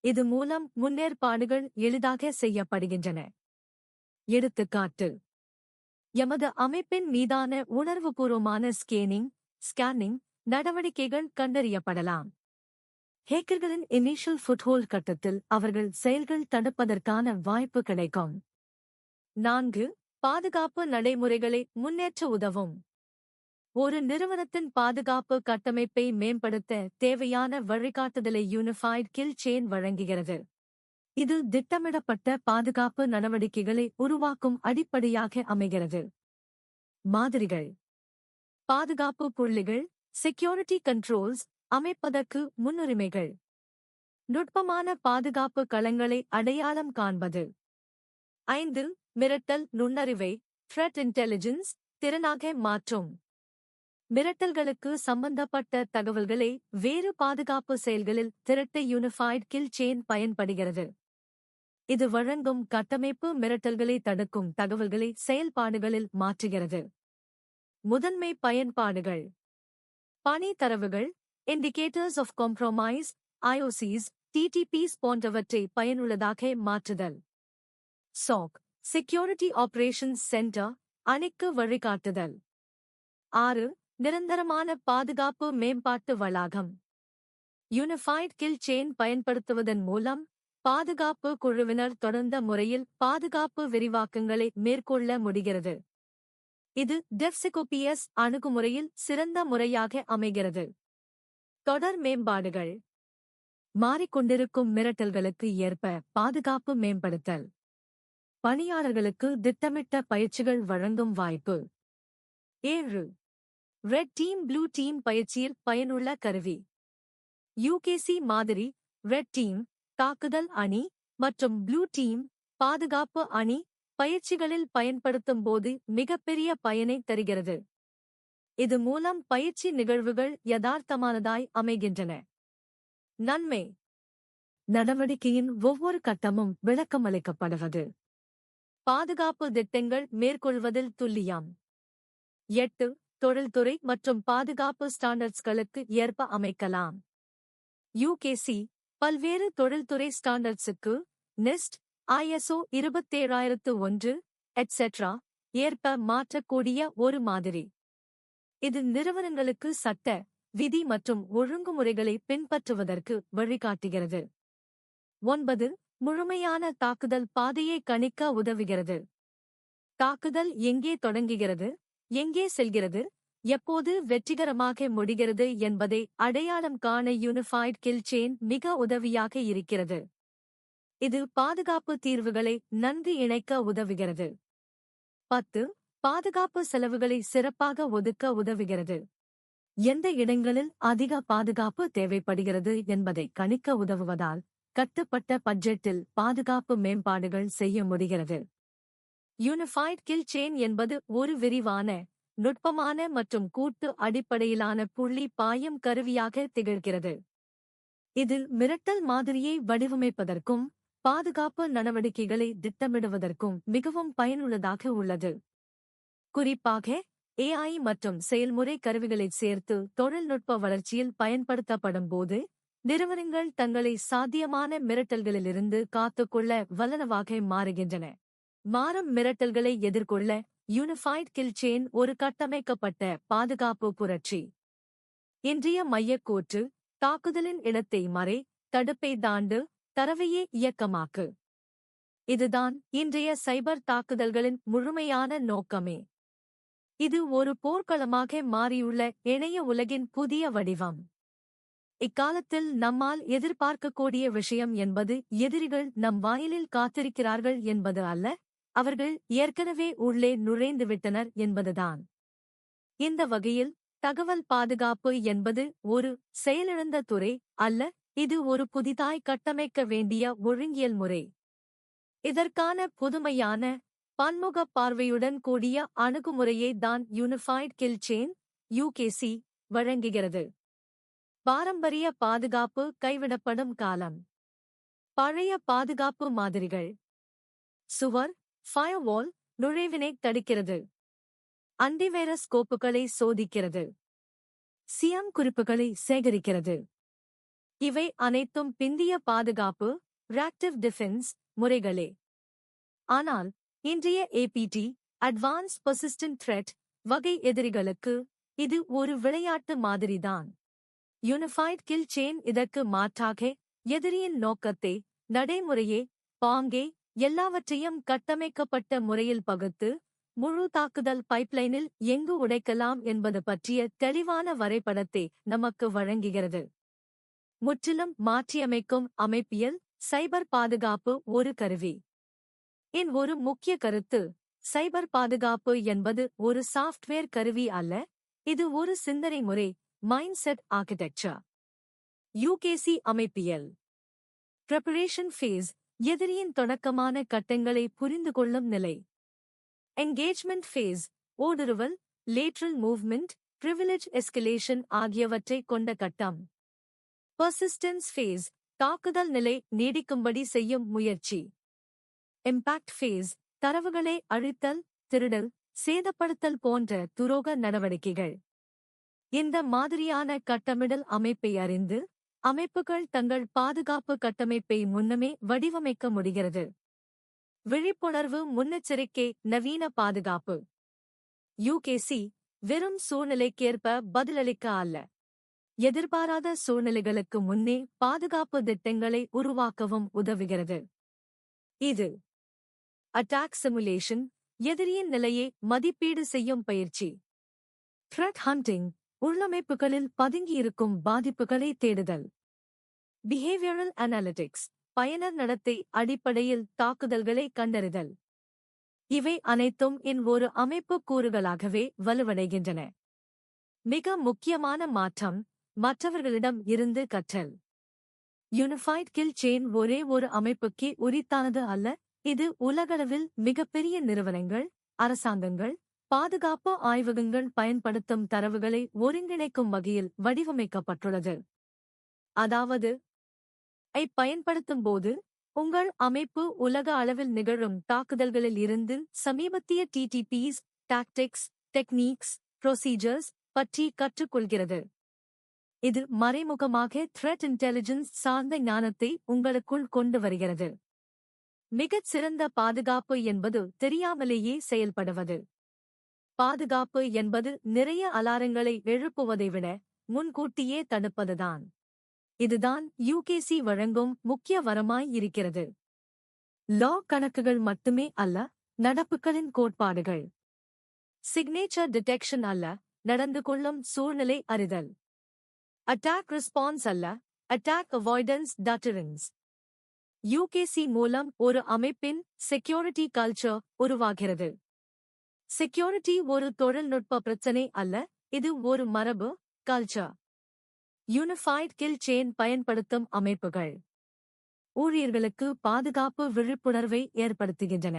இது மூலம் முன்னேற்பாடுகள் எளிதாக செய்யப்படுகின்றன. எடுத்துக்காட்டு: எமது அமைப்பின் மீதான உணர்வுபூர்வமான ஸ்கேனிங் நடவடிக்கைகள் கண்டறியப்படலாம். ஹேக்கர்களின் இனிஷியல் ஃபுட்ஹோல்ட் கட்டத்தில் அவர்கள் செயல்கள் தடுப்பதற்கான வாய்ப்பு கிடைக்கும். 4. பாதுகாப்பு நடைமுறைகளை முன்னேற்ற உதவும். ஒரு நிறுவனத்தின் பாதுகாப்பு கட்டமைப்பை மேம்படுத்த தேவையான வழிகாட்டுதலை யூனிஃபைட் கில் செயின் வழங்குகிறது. இது திட்டமிடப்பட்ட பாதுகாப்பு நடவடிக்கைகளை உருவாக்கும் அடிப்படையாக அமைகிறது. மாதிரிகள். பாதுகாப்பு புள்ளிகள், செக்யூரிட்டி கண்ட்ரோல்ஸ் அமைப்பதற்கு முன்னுரிமைகள். நுட்பமான பாதுகாப்பு களங்களை அடையாளம் காண்பது. 5. மிரட்டல் நுண்ணறிவை த்ரெட் இன்டெலிஜென்ஸ் திறனாக மாற்றும். மிரட்டல்களுக்கு சம்பந்தப்பட்ட தகவல்களை வேறு பாதுகாப்பு செயல்களில் திரட்ட யூனிஃபைட் கில் செயின் பயன்படுகிறது. இது வழங்கும் கட்டமைப்பு மிரட்டல்களை தடுக்கும் தகவல்களை செயல்பாடுகளில் மாற்றுகிறது. முதன்மை பயன்பாடுகள். பணி தரவுகள், indicators of compromise, IOCs, TTPs போன்றவற்றை பயனுள்ளதாக மாற்றுதல். SOC, செக்யூரிட்டி ஆபரேஷன்ஸ் சென்டர், அணிக்கு வழிகாட்டுதல். 6. நிரந்தரமான பாதுகாப்பு மேம்பாட்டு வளாகம். யூனிஃபைட் கில் செயின் பயன்படுத்துவதன் மூலம் பாதுகாப்பு குழுவினர் தொடர்ந்த முறையில் பாதுகாப்பு விரிவாக்கங்களை மேற்கொள்ள முடிகிறது. இது டெஃப்சிகோபிஎஸ் அணுகுமுறையில் சிறந்த முறையாக அமைகிறது. தொடர் மேம்பாடுகள். மாறிக்கொண்டிருக்கும் மிரட்டல்களுக்கு ஏற்ப பாதுகாப்பு மேம்படுத்தல். பணியாளர்களுக்கு திட்டமிட்ட பயிற்சிகள் வழங்கும் வாய்ப்பு. 7. ரெட் டீம் ப்ளூ டீம் பயிற்சியில் பயனுள்ள கருவி. யுகேசி மாதிரி ரெட் டீம் தாக்குதல் அணி மற்றும் ப்ளூ டீம் பாதுகாப்பு அணி பயிற்சிகளில் பயன்படுத்தும் போது மிகப்பெரிய பயனை தருகிறது. இது மூலம் பயிற்சி நிகழ்வுகள் யதார்த்தமானதாய் அமைகின்றன. நன்மை. நடவடிக்கையின் ஒவ்வொரு கட்டமும் விளக்கமளிக்கப்படுவது. பாதுகாப்பு திட்டங்கள் மேற்கொள்வதில் துல்லியம். 8. தொழில்துறை மற்றும் பாதுகாப்பு ஸ்டாண்டர்ட்ஸ்களுக்கு ஏற்ப அமைக்கலாம். யுகேசி பல்வேறு தொழில்துறை ஸ்டாண்டர்ட்ஸுக்கு NIST, ISO 27001, etc. ஏற்ப மாற்றக்கூடிய ஒரு மாதிரி. இது நிறுவனங்களுக்கு சட்ட, விதி மற்றும் ஒழுங்குமுறைகளை பின்பற்றுவதற்கு வழிகாட்டுகிறது. 9. முழுமையான தாக்குதல் பாதையை கணிக்க உதவுகிறது. தாக்குதல் எங்கே தொடங்குகிறது, எங்கே செல்கிறது, எப்போது வெற்றிகரமாக முடிகிறது என்பதை அடையாளம் காண யூனிஃபைட் கில் செயின் மிக உதவியாக இருக்கிறது. இது பாதுகாப்பு தீர்வுகளை நன்கு இணைக்க உதவுகிறது. 10. பாதுகாப்பு செலவுகளை சிறப்பாக ஒதுக்க உதவுகிறது. எந்த இடங்களில் அதிக பாதுகாப்பு தேவைப்படுகிறது என்பதை கணிக்க உதவுவதால் கட்டுப்பட்ட பட்ஜெட்டில் பாதுகாப்பு மேம்பாடுகள் செய்ய முடிகிறது. யூனிஃபைட் கில் செயின் என்பது ஒரு விரிவான, நுட்பமான மற்றும் கூட்டு அடிப்படையிலான புள்ளி பாயம் கருவியாக திகழ்கிறது. இது மிரட்டல் மாதிரியை வடிவமைப்பதற்கும் பாதுகாப்பு நடவடிக்கைகளை திட்டமிடுவதற்கும் மிகவும் பயனுள்ளதாக உள்ளது. குறிப்பாக AI மற்றும் செயல்முறை கருவிகளைச் சேர்த்து தொழில்நுட்ப வளர்ச்சியில் பயன்படுத்தப்படும் போது நிறுவனங்கள் தங்களை சாத்தியமான மிரட்டல்களிலிருந்து காத்துக்கொள்ள வல்லனவாக மாறுகின்றன. மாறும் மிரட்டல்களை எதிர்கொள்ள யூனிஃபைட் கில் செயின் ஒரு கட்டமைக்கப்பட்ட பாதுகாப்பு புரட்சி. இன்றைய மையக்கூற்று தாக்குதலின் இடத்தை மறை, தடுப்பை தாண்டு, தரவையே இயக்கமாக்கு. இதுதான் இன்றைய சைபர் தாக்குதல்களின் முழுமையான நோக்கமே. இது ஒரு போர்க்களமாக மாறியுள்ள இணைய உலகின் புதிய வடிவம். இக்காலத்தில் நம்மால் எதிர்பார்க்கக்கூடிய விஷயம் என்பது எதிரிகள் நம் வாயிலில் காத்திருக்கிறார்கள் என்பது அல்ல, அவர்கள் ஏற்கனவே உள்ளே நுழைந்துவிட்டனர் என்பதுதான். இந்த வகையில் தகவல் பாதுகாப்பு என்பது ஒரு செயலிழந்த துறை அல்ல, இது ஒரு புதிதாய் கட்டமைக்க வேண்டிய ஒழுங்கியல் முறை. இதற்கான புதுமையான, பன்முக பார்வையுடன் கூடிய அணுகுமுறையை தான் யூனிஃபைட் கில் செயின் (UKC) வழங்குகிறது. பாரம்பரிய பாதுகாப்பு கைவிடப்படும் காலம். பழைய பாதுகாப்பு மாதிரிகள். சுவர், ஃபயர்வால், நுழைவினை தடுக்கிறது. அண்டிவைரஸ் கோப்புகளை சோதிக்கிறது. சிஎம் குறிப்புகளை சேகரிக்கிறது. இவை அனைத்தும் பிந்திய பாதுகாப்பு (reactive defense) முறைகளே. ஆனால் இன்றைய APT (Advanced Persistent Threat) வகை எதிரிகளுக்கு இது ஒரு விளையாட்டு மாதிரிதான். யூனிஃபைட் கில் செயின் இதற்கு மாற்றாக எதிரியின் நோக்கத்தை, நடைமுறையே, பாங்கே, எல்லாவற்றையும் கட்டமைக்கப்பட்ட முறையில் பகுத்து முழு தாக்குதல் பைப்லைனில் எங்கு உடைக்கலாம் என்பது பற்றிய தெளிவான வரைபடத்தை நமக்கு வழங்குகிறது. முற்றிலும் மாற்றியமைக்கும் அமைப்பியல் சைபர் பாதுகாப்பு ஒரு கருவி. ஒரு முக்கிய கருத்து, சைபர் பாதுகாப்பு என்பது ஒரு சாஃப்ட்வேர் கருவி அல்ல, இது ஒரு சிந்தனை முறை, மைண்ட் செட் ஆர்கிடெக்சர். யுகேசி அமைப்பியல். Preparation phase, எதிரியின் தொடக்கமான கட்டங்களை புரிந்துகொள்ளும் நிலை. Engagement phase, ஊடுருவல், lateral movement, privilege escalation ஆகியவற்றை கொண்ட கட்டம். Persistence phase, தாக்குதல் நிலை நீடிக்கும்படி செய்யும் முயற்சி. Impact phase, தரவுகளை அழித்தல், திருடல், சேதப்படுத்தல் போன்ற துரோக நடவடிக்கைகள். இந்த மாதிரியான கட்டமிடல் அமைப்பை அறிந்து அமைப்புகள் தங்கள் பாதுகாப்பு கட்டமைப்பை முன்னமே வடிவமைக்க முடிகிறது. விழிப்புணர்வு முன்னெச்சரிக்கை நவீன பாதுகாப்பு. யுகேசி வெறும் சூழ்நிலைக்கேற்ப பதிலளிக்க அல்ல. எதிர்பாராத சூழ்நிலைகளுக்கு முன்னே பாதுகாப்பு திட்டங்களை உருவாக்கவும் உதவுகிறது. இது அட்டாக் சிமுலேஷன், எதிரியின் நிலையை மதிப்பீடு செய்யும் பயிற்சி. த்ரெட் ஹண்டிங், உள்ளமைப்புகளில் பதுங்கியிருக்கும் பாதிப்புகளை தேடுதல். பிஹேவியரல் அனாலிட்டிக்ஸ், பயனர் நடத்தை அடிப்படையில் தாக்குதல்களை கண்டறிதல். இவை அனைத்தும் ஒரு அமைப்பு கூறுகளாகவே வலுவடைகின்றன. மிக முக்கியமான மாற்றம், மற்றவர்களிடம் இருந்து கற்றல். யூனிஃபைட் கில் செயின் ஒரே ஒரு அமைப்புக்கே உரித்தானது அல்ல, இது உலகளவில் மிகப்பெரிய நிறுவனங்கள், அரசாங்கங்கள், பாதுகாப்பு ஆய்வகங்கள் பயன்படுத்தும் தரவுகளை ஒருங்கிணைக்கும் வகையில் வடிவமைக்கப்பட்டுள்ளது. அதாவது, பயன்படுத்தும் போது உங்கள் அமைப்பு உலக அளவில் நிகழும் தாக்குதல்களில் இருந்து சமீபத்திய டிடிபிஸ், டாக்டிக்ஸ், டெக்னிக்ஸ், ப்ரொசீஜர்ஸ் பற்றி கற்றுக்கொள்கிறது. இது மறைமுகமாக த்ரெட் இன்டெலிஜென்ஸ் சார்ந்த ஞானத்தை உங்களுக்குள் கொண்டு வருகிறது. மிகச் சிறந்த பாதுகாப்பு என்பது தெரியாமலேயே செயல்படுவது. பாதுகாப்பு என்பது நிறைய அலாரங்களை எழுப்புவதை விட முன்கூட்டியே தடுப்பதுதான். இதுதான் யுகேசி வழங்கும் முக்கிய வரமாய் இருக்கிறது. லா கணக்குகள் மட்டுமே அல்ல, நடப்புகளின் கோட்பாடுகள். சிக்னேச்சர் டிடெக்ஷன் அல்ல, நடந்து கொள்ளும் சூழ்நிலை அறிதல். அட்டாக் ரெஸ்பான்ஸ் அல்ல, அட்டாக் அவாய்டன்ஸ் டெட்டரன்ஸ். யுகேசி மூலம் ஒரு அமைப்பின் செக்யூரிட்டி கல்ச்சர் உருவாகிறது. செக்யூரிட்டி ஒரு தொழில்நுட்ப பிரச்சினை அல்ல, இது ஒரு மரபு, கல்ச்சர். யூனிஃபைட் கில் செயின் பயன்படுத்தும் அமைப்புகள் ஊழியர்களுக்கு பாதுகாப்பு விழிப்புணர்வை ஏற்படுத்துகின்றன.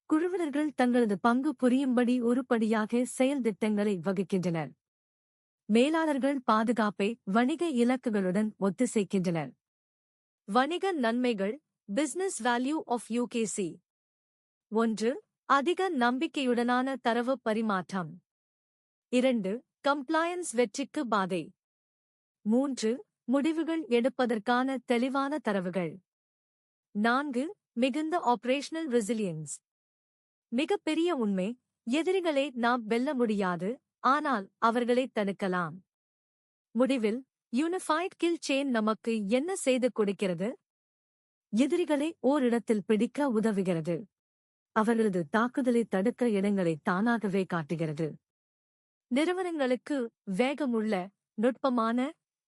குழுவினர்கள் தங்களது பங்கு புரியும்படி உருப்படியாக செயல் திட்டங்களை வகுக்கின்றனர். மேலாளர்கள் பாதுகாப்பை வணிக இலக்குகளுடன் ஒத்திசைக்கின்றனர். வணிக நன்மைகள், பிசினஸ் வேல்யூ ஆஃப் யுகேசி. 1. அதிக நம்பிக்கையுடனான தரவு பரிமாற்றம். 2. கம்ப்ளையன்ஸ் வெற்றிக்கு பாதை. 3. முடிவுகள் எடுப்பதற்கான தெளிவான தரவுகள். 4. மிகுந்த ஆபரேஷனல் ரெசிலியன்ஸ். மிகப்பெரிய உண்மை, எதிரிகளை நாம் வெல்ல முடியாது, ஆனால் அவர்களை தடுக்கலாம். முடிவில், யூனிஃபைட் கில் செயின் நமக்கு என்ன செய்து கொடுக்கிறது? எதிரிகளை ஓரிடத்தில் பிடிக்க உதவுகிறது. அவர்களது தாக்குதலை தடுக்க இடங்களை தானாகவே காட்டுகிறது. நிறுவனங்களுக்கு வேகமுள்ள, நுட்பமான,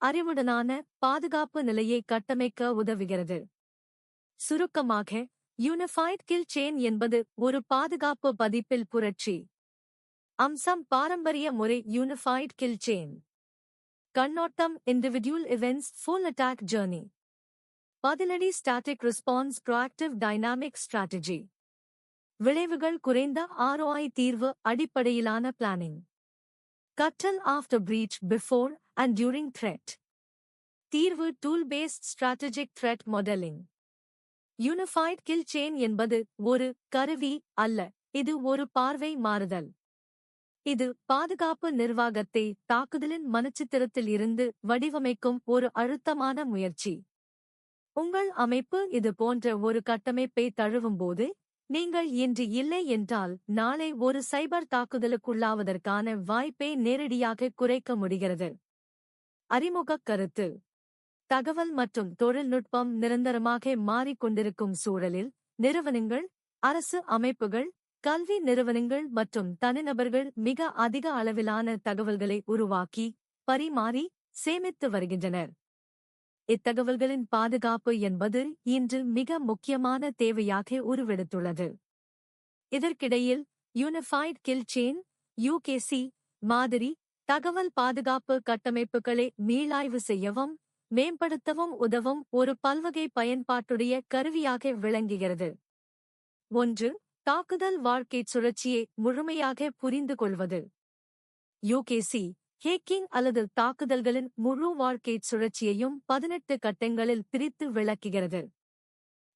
அறிவுடனான பாதுகாப்பு நிலையை கட்டமைக்க உதவுகிறது. சுருக்கமாக, யூனிஃபைட் கில் செயின் என்பது ஒரு பாதுகாப்பு பதிப்பில் புரட்சி. அம்சம் பாரம்பரிய முறை யூனிஃபைட் கில் செயின். கண்ணோட்டம் individual events full attack journey. பதிலடி static response proactive dynamic strategy. விளைவுகள் குறைந்த ROI தீர்வு அடிப்படையிலான பிளானிங். கற்றல் after breach before and during threat. தீர்வு tool based strategic threat modelling. Unified kill chain என்பது ஒரு கருவி அல்ல, இது ஒரு பார்வை மாறுதல். இது பாதுகாப்பு நிர்வாகத்தை தாக்குதலின் மனச்சித்திரத்தில் இருந்து வடிவமைக்கும் ஒரு அழுத்தமான முயற்சி. உங்கள் அமைப்பு இது போன்ற ஒரு கட்டமைப்பை தழுவும்போது, நீங்கள் இன்று இல்லை என்றால் நாளை ஒரு சைபர் தாக்குதலுக்குள்ளாவதற்கான வாய்ப்பை நேரடியாக குறைக்க முடிகிறது. அறிமுகக் கருத்து. தகவல் மற்றும் தொழில்நுட்பம் நிரந்தரமாக மாறிக்கொண்டிருக்கும் சூழலில், நிறுவனங்கள், அரசு அமைப்புகள், கல்வி நிறுவனங்கள் மற்றும் தனிநபர்கள் மிக அதிக அளவிலான தகவல்களை உருவாக்கி, பரிமாறி, சேமித்து வருகின்றனர். இத்தகவல்களின் பாதுகாப்பு என்பது இன்று மிக முக்கியமான தேவையாக உருவெடுத்துள்ளது. இதற்கிடையில், யூனிஃபைட் கில் செயின் (யுகேசி) மாதிரி தகவல் பாதுகாப்பு கட்டமைப்புகளை மீளாய்வு செய்யவும், மேம்படுத்தவும் உதவும் ஒரு பல்வகை பயன்பாட்டுடைய கருவியாக விளங்குகிறது. 1. தாக்குதல் வாழ்க்கைச் சுழற்சியை முழுமையாக புரிந்து கொள்வது. யுகேசி ஹேக்கிங் அல்லது தாக்குதல்களின் முழு வாழ்க்கைச் சுழற்சியையும் 18 கட்டங்களில் பிரித்து விளக்குகிறது.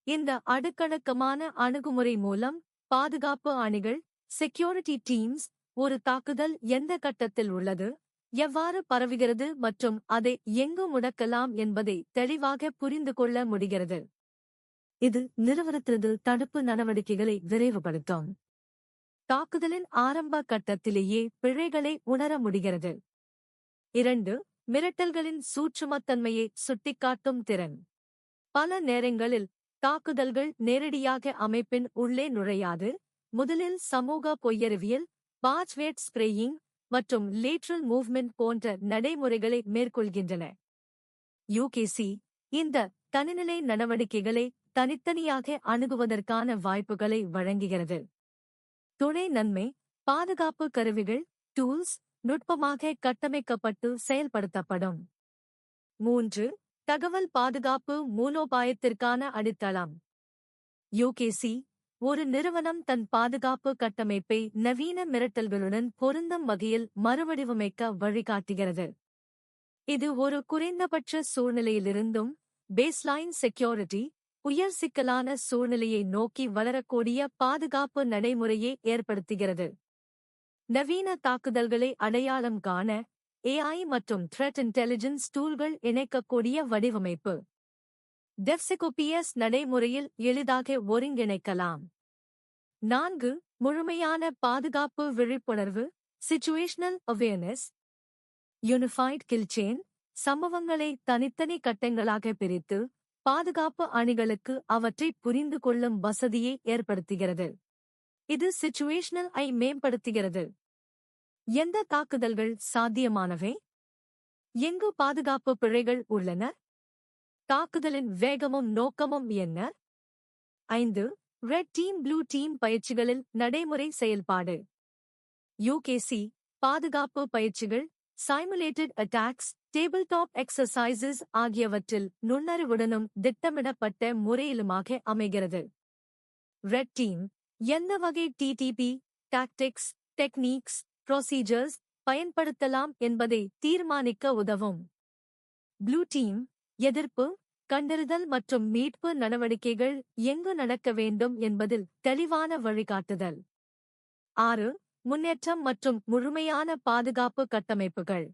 இந்த அடுக்கடுக்கமான அணுகுமுறை மூலம் பாதுகாப்பு அணிகள், செக்யூரிட்டி டீம்ஸ், ஒரு தாக்குதல் எந்த கட்டத்தில் உள்ளது, எவ்வாறு பரவுகிறது மற்றும் அதை எங்கு முடக்கலாம் என்பதை தெளிவாக புரிந்து கொள்ள முடிகிறது. இது நிறுவனத்தினது தடுப்பு நடவடிக்கைகளை விரைவுபடுத்தும். தாக்குதலின் ஆரம்ப கட்டத்திலேயே பிழைகளை உணர முடிகிறது. 2. மிரட்டல்களின் சூட்சுமத்தன்மையை சுட்டிக்காட்டும் திறன். பல நேரங்களில் தாக்குதல்கள் நேரடியாக அமைப்பின் உள்ளே நுழையாது, முதலில் சமூக பொய்யறிவியல், பாச்வேட் ஸ்ப்ரேயிங் மற்றும் லேட்ரல் மூவ்மெண்ட் போன்ற நடைமுறைகளை மேற்கொள்கின்றன. யுகேசி இந்த தனிநிலை நடவடிக்கைகளை தனித்தனியாக அணுகுவதற்கான வாய்ப்புகளை வழங்குகிறது. துணை நன்மை: பாதுகாப்பு கருவிகள், டூல்ஸ் நுட்பமாக கட்டமைக்கப்பட்டு செயல்படுத்தப்படும். 3. தகவல் பாதுகாப்பு மூலோபாயத்திற்கான அடித்தளம். யுகேசி ஒரு நிறுவனம் தன் பாதுகாப்பு கட்டமைப்பை நவீன மிரட்டல்களுடன் பொருந்தும் வகையில் மறுவடிவமைக்க வழிகாட்டுகிறது. இது ஒரு குறைந்தபட்ச சூழ்நிலையிலிருந்தும் பேஸ்லைன் செக்யூரிட்டி, உயர் சிக்கலான சூழ்நிலையை நோக்கி வளரக்கூடிய பாதுகாப்பு நடைமுறையை ஏற்படுத்துகிறது. நவீன தாக்குதல்களை அடையாளம் காண AI மற்றும் த்ரெட் இன்டெலிஜென்ஸ் டூல்கள் இணைக்கக்கூடிய வடிவமைப்பு. DevSecOps நடைமுறையில் எளிதாக ஒருங்கிணைக்கலாம். 4. முழுமையான பாதுகாப்பு விழிப்புணர்வு, situational awareness. Unified kill chain சம்பவங்களை தனித்தனி கட்டங்களாக பிரித்து பாதுகாப்பு அணிகளுக்கு அவற்றை புரிந்து கொள்ளும் வசதியை ஏற்படுத்துகிறது. இது சிச்சுவேஷனல் ஐ மேம்படுத்துகிறது. எந்த தாக்குதல்கள் சாத்தியமானவை? எங்கு பாதுகாப்பு பிழைகள் உள்ளன? தாக்குதலின் வேகமும் நோக்கமும் என்ன? 5. ரெட் டீம் ப்ளூ டீம் பயிற்சிகளில் நடைமுறை செயல்பாடு. யுகேசி பாதுகாப்பு பயிற்சிகள், சிமுலேட்டட் அட்டாக்ஸ், டேபிள்டாப் எக்ஸர்சைசஸ் ஆகியவற்றில் நுண்ணறிவுடனும் திட்டமிடப்பட்ட முறையிலுமாக அமைகிறது. ரெட் டீம் எந்த வகை டிடிபி, டாக்டிக்ஸ், டெக்னிக்ஸ், ப்ரொசீஜர்ஸ் பயன்படுத்தலாம் என்பதை தீர்மானிக்க உதவும். ப்ளூ டீம் எதிர்ப்பு, கண்டறிதல் மற்றும் மீட்பு நடவடிக்கைகள் எங்கு நடக்க வேண்டும் என்பதில் தெளிவான வழிகாட்டுதல். 6. முன்னேற்றம் மற்றும் முழுமையான பாதுகாப்பு கட்டமைப்புகள்.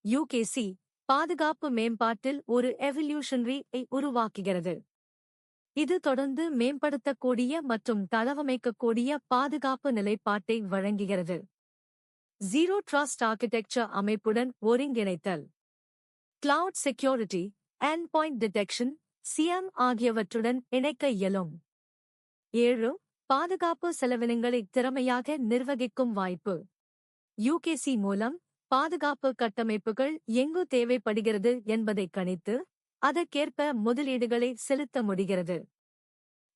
யுகேசி பாதுகாப்பு மேம்பாட்டில் ஒரு எவல்யூஷனரி ஐ உருவாக்குகிறது. இது தொடர்ந்து மேம்படுத்தக்கூடிய மற்றும் தளவமைக்கக்கூடிய பாதுகாப்பு நிலைப்பாட்டை வழங்குகிறது. ஜீரோ ட்ரஸ்ட் ஆர்க்கிடெக்சர் அமைப்புடன் ஒருங்கிணைத்தல். Cloud security, end point detection, CM ஆகியவற்றுடன் இணைக்க இயலும். 7. பாதுகாப்பு செலவினங்களை திறமையாக நிர்வகிக்கும் வாய்ப்பு. யுகேசி மூலம் பாதுகாப்பு கட்டமைப்புகள் எங்கு தேவைப்படுகிறது என்பதை கணித்து அதற்கேற்ப முதலீடுகளை செலுத்த முடிகிறது.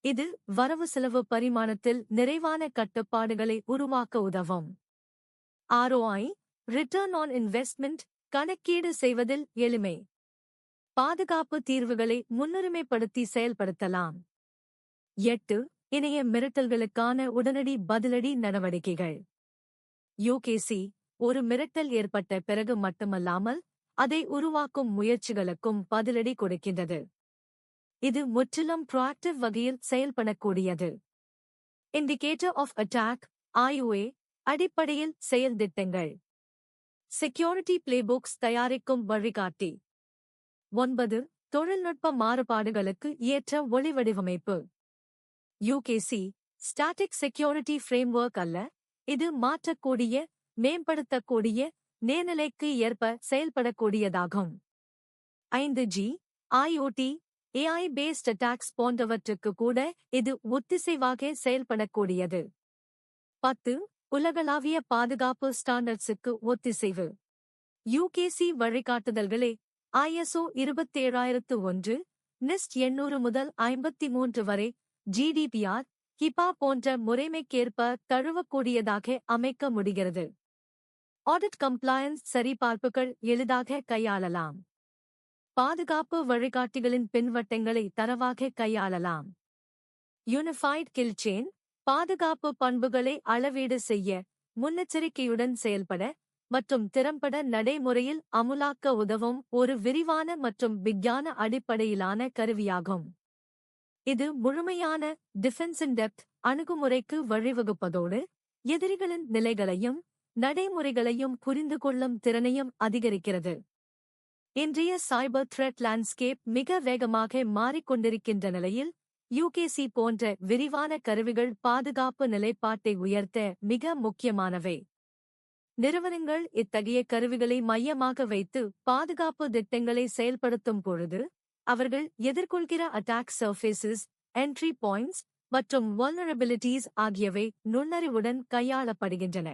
இது வரவு செலவு பரிமாணத்தில் நிறைவான கட்டுப்பாடுகளை உருவாக்க உதவும். ROI ரிட்டர்ன் ஆன் இன்வெஸ்ட்மெண்ட் கணக்கீடு செய்வதில் எளிமை. பாதுகாப்பு தீர்வுகளை முன்னுரிமைப்படுத்தி செயல்படுத்தலாம். 8. இணைய மிரட்டல்களுக்கான உடனடி பதிலடி நடவடிக்கைகள். யுகேசி ஒரு மிரட்டல் ஏற்பட்ட பிறகு மட்டுமல்லாமல் அதை உருவாக்கும் முயற்சிகளுக்கும் பதிலடி கொடுக்கின்றது. இது முற்றிலும் ப்ரோஆக்டிவ் வகையில் செயல்படக்கூடியது. இண்டிகேட்டர் ஆஃப் அட்டாக் IOA அடிப்படையில் செயல் திட்டங்கள். செக்யூரிட்டி பிளேபுக்ஸ் தயாரிக்கும் வழிகாட்டி. 9. தொழில்நுட்ப மாறுபாடுகளுக்கு ஏற்ற ஒளிவடிவமைப்பு. யுகேசி ஸ்டாட்டிக் செக்யூரிட்டி ஃப்ரேம்வொர்க் அல்ல, இது மாற்றக்கூடிய, மேம்படுத்தக்கூடிய, நேர்நிலைக்கு ஏற்ப செயல்படக்கூடியதாகும். 5G, IoT, AI based attacks போன்றவற்றுக்கு கூட இது ஒத்திசைவாக செயல்படக்கூடியது. 10. உலகளாவிய பாதுகாப்பு ஸ்டாண்டர்ட்ஸுக்கு ஒத்திசைவு. யுகேசி வழிகாட்டுதல்களை ISO 27001, NIST 800 முதல் 53 வரை, GDPR, HIPAA போன்ற முறைமைக்கேற்ப தழுவக்கூடியதாக அமைக்க முடிகிறது. ஆடிட் கம்ப்ளையன்ஸ் சரிபார்ப்புகள் எளிதாக கையாளலாம். பாதுகாப்பு வழிகாட்டிகளின் பின்வட்டங்களை தரவாக கையாளலாம். யூனிஃபைட் கில் செயின் பாதுகாப்பு பண்புகளை அளவீடு செய்ய, முன்னெச்சரிக்கையுடன் செயல்பட மற்றும் திறம்பட நடைமுறையில் அமுலாக்க உதவும் ஒரு விரிவான மற்றும் விஞ்ஞான அடிப்படையிலான கருவியாகும். இது முழுமையான டிஃபென்ஸ் இன் டெப்த் அணுகுமுறைக்கு வழிவகுப்பதோடு எதிரிகளின் நிலைகளையும் நடைமுறைகளையும் புரிந்து கொள்ளும் திறனையும் அதிகரிக்கிறது. இன்றைய சைபர் த்ரெட் லேண்ட்ஸ்கேப் மிக வேகமாக மாறிக்கொண்டிருக்கின்ற நிலையில் யுகேசி போன்ற விரிவான கருவிகள் பாதுகாப்பு நிலைப்பாட்டை உயர்த்த மிக முக்கியமானவை. நிறுவனங்கள் இத்தகைய கருவிகளை மையமாக வைத்து பாதுகாப்பு திட்டங்களை செயல்படுத்தும் பொழுது அவர்கள் எதிர்கொள்கிற அட்டாக் சர்ஃபேசஸ், என்ட்ரி பாயிண்ட்ஸ் மற்றும் வல்னரபிலிட்டிஸ் ஆகியவை நுண்ணறிவுடன் கையாளப்படுகின்றன.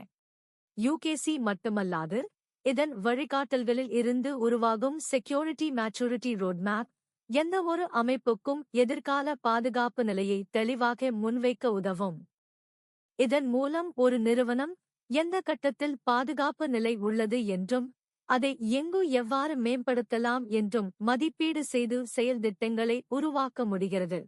யுகேசி மட்டுமல்லாது, இதன் வழிகாட்டல்களில் இருந்து உருவாகும் செக்யூரிட்டி மேச்சூரிட்டி ரோட்மேப் எந்த ஒரு அமைப்புக்கும் எதிர்கால பாதுகாப்பு நிலையை தெளிவாக முன்வைக்க உதவும். இதன் மூலம் ஒரு நிறுவனம் எந்த கட்டத்தில் பாதுகாப்பு நிலை உள்ளது என்றும் அதை எங்கு எவ்வாறு மேம்படுத்தலாம் என்றும் மதிப்பீடு செய்து செயல் திட்டங்களை உருவாக்க முடிகிறது.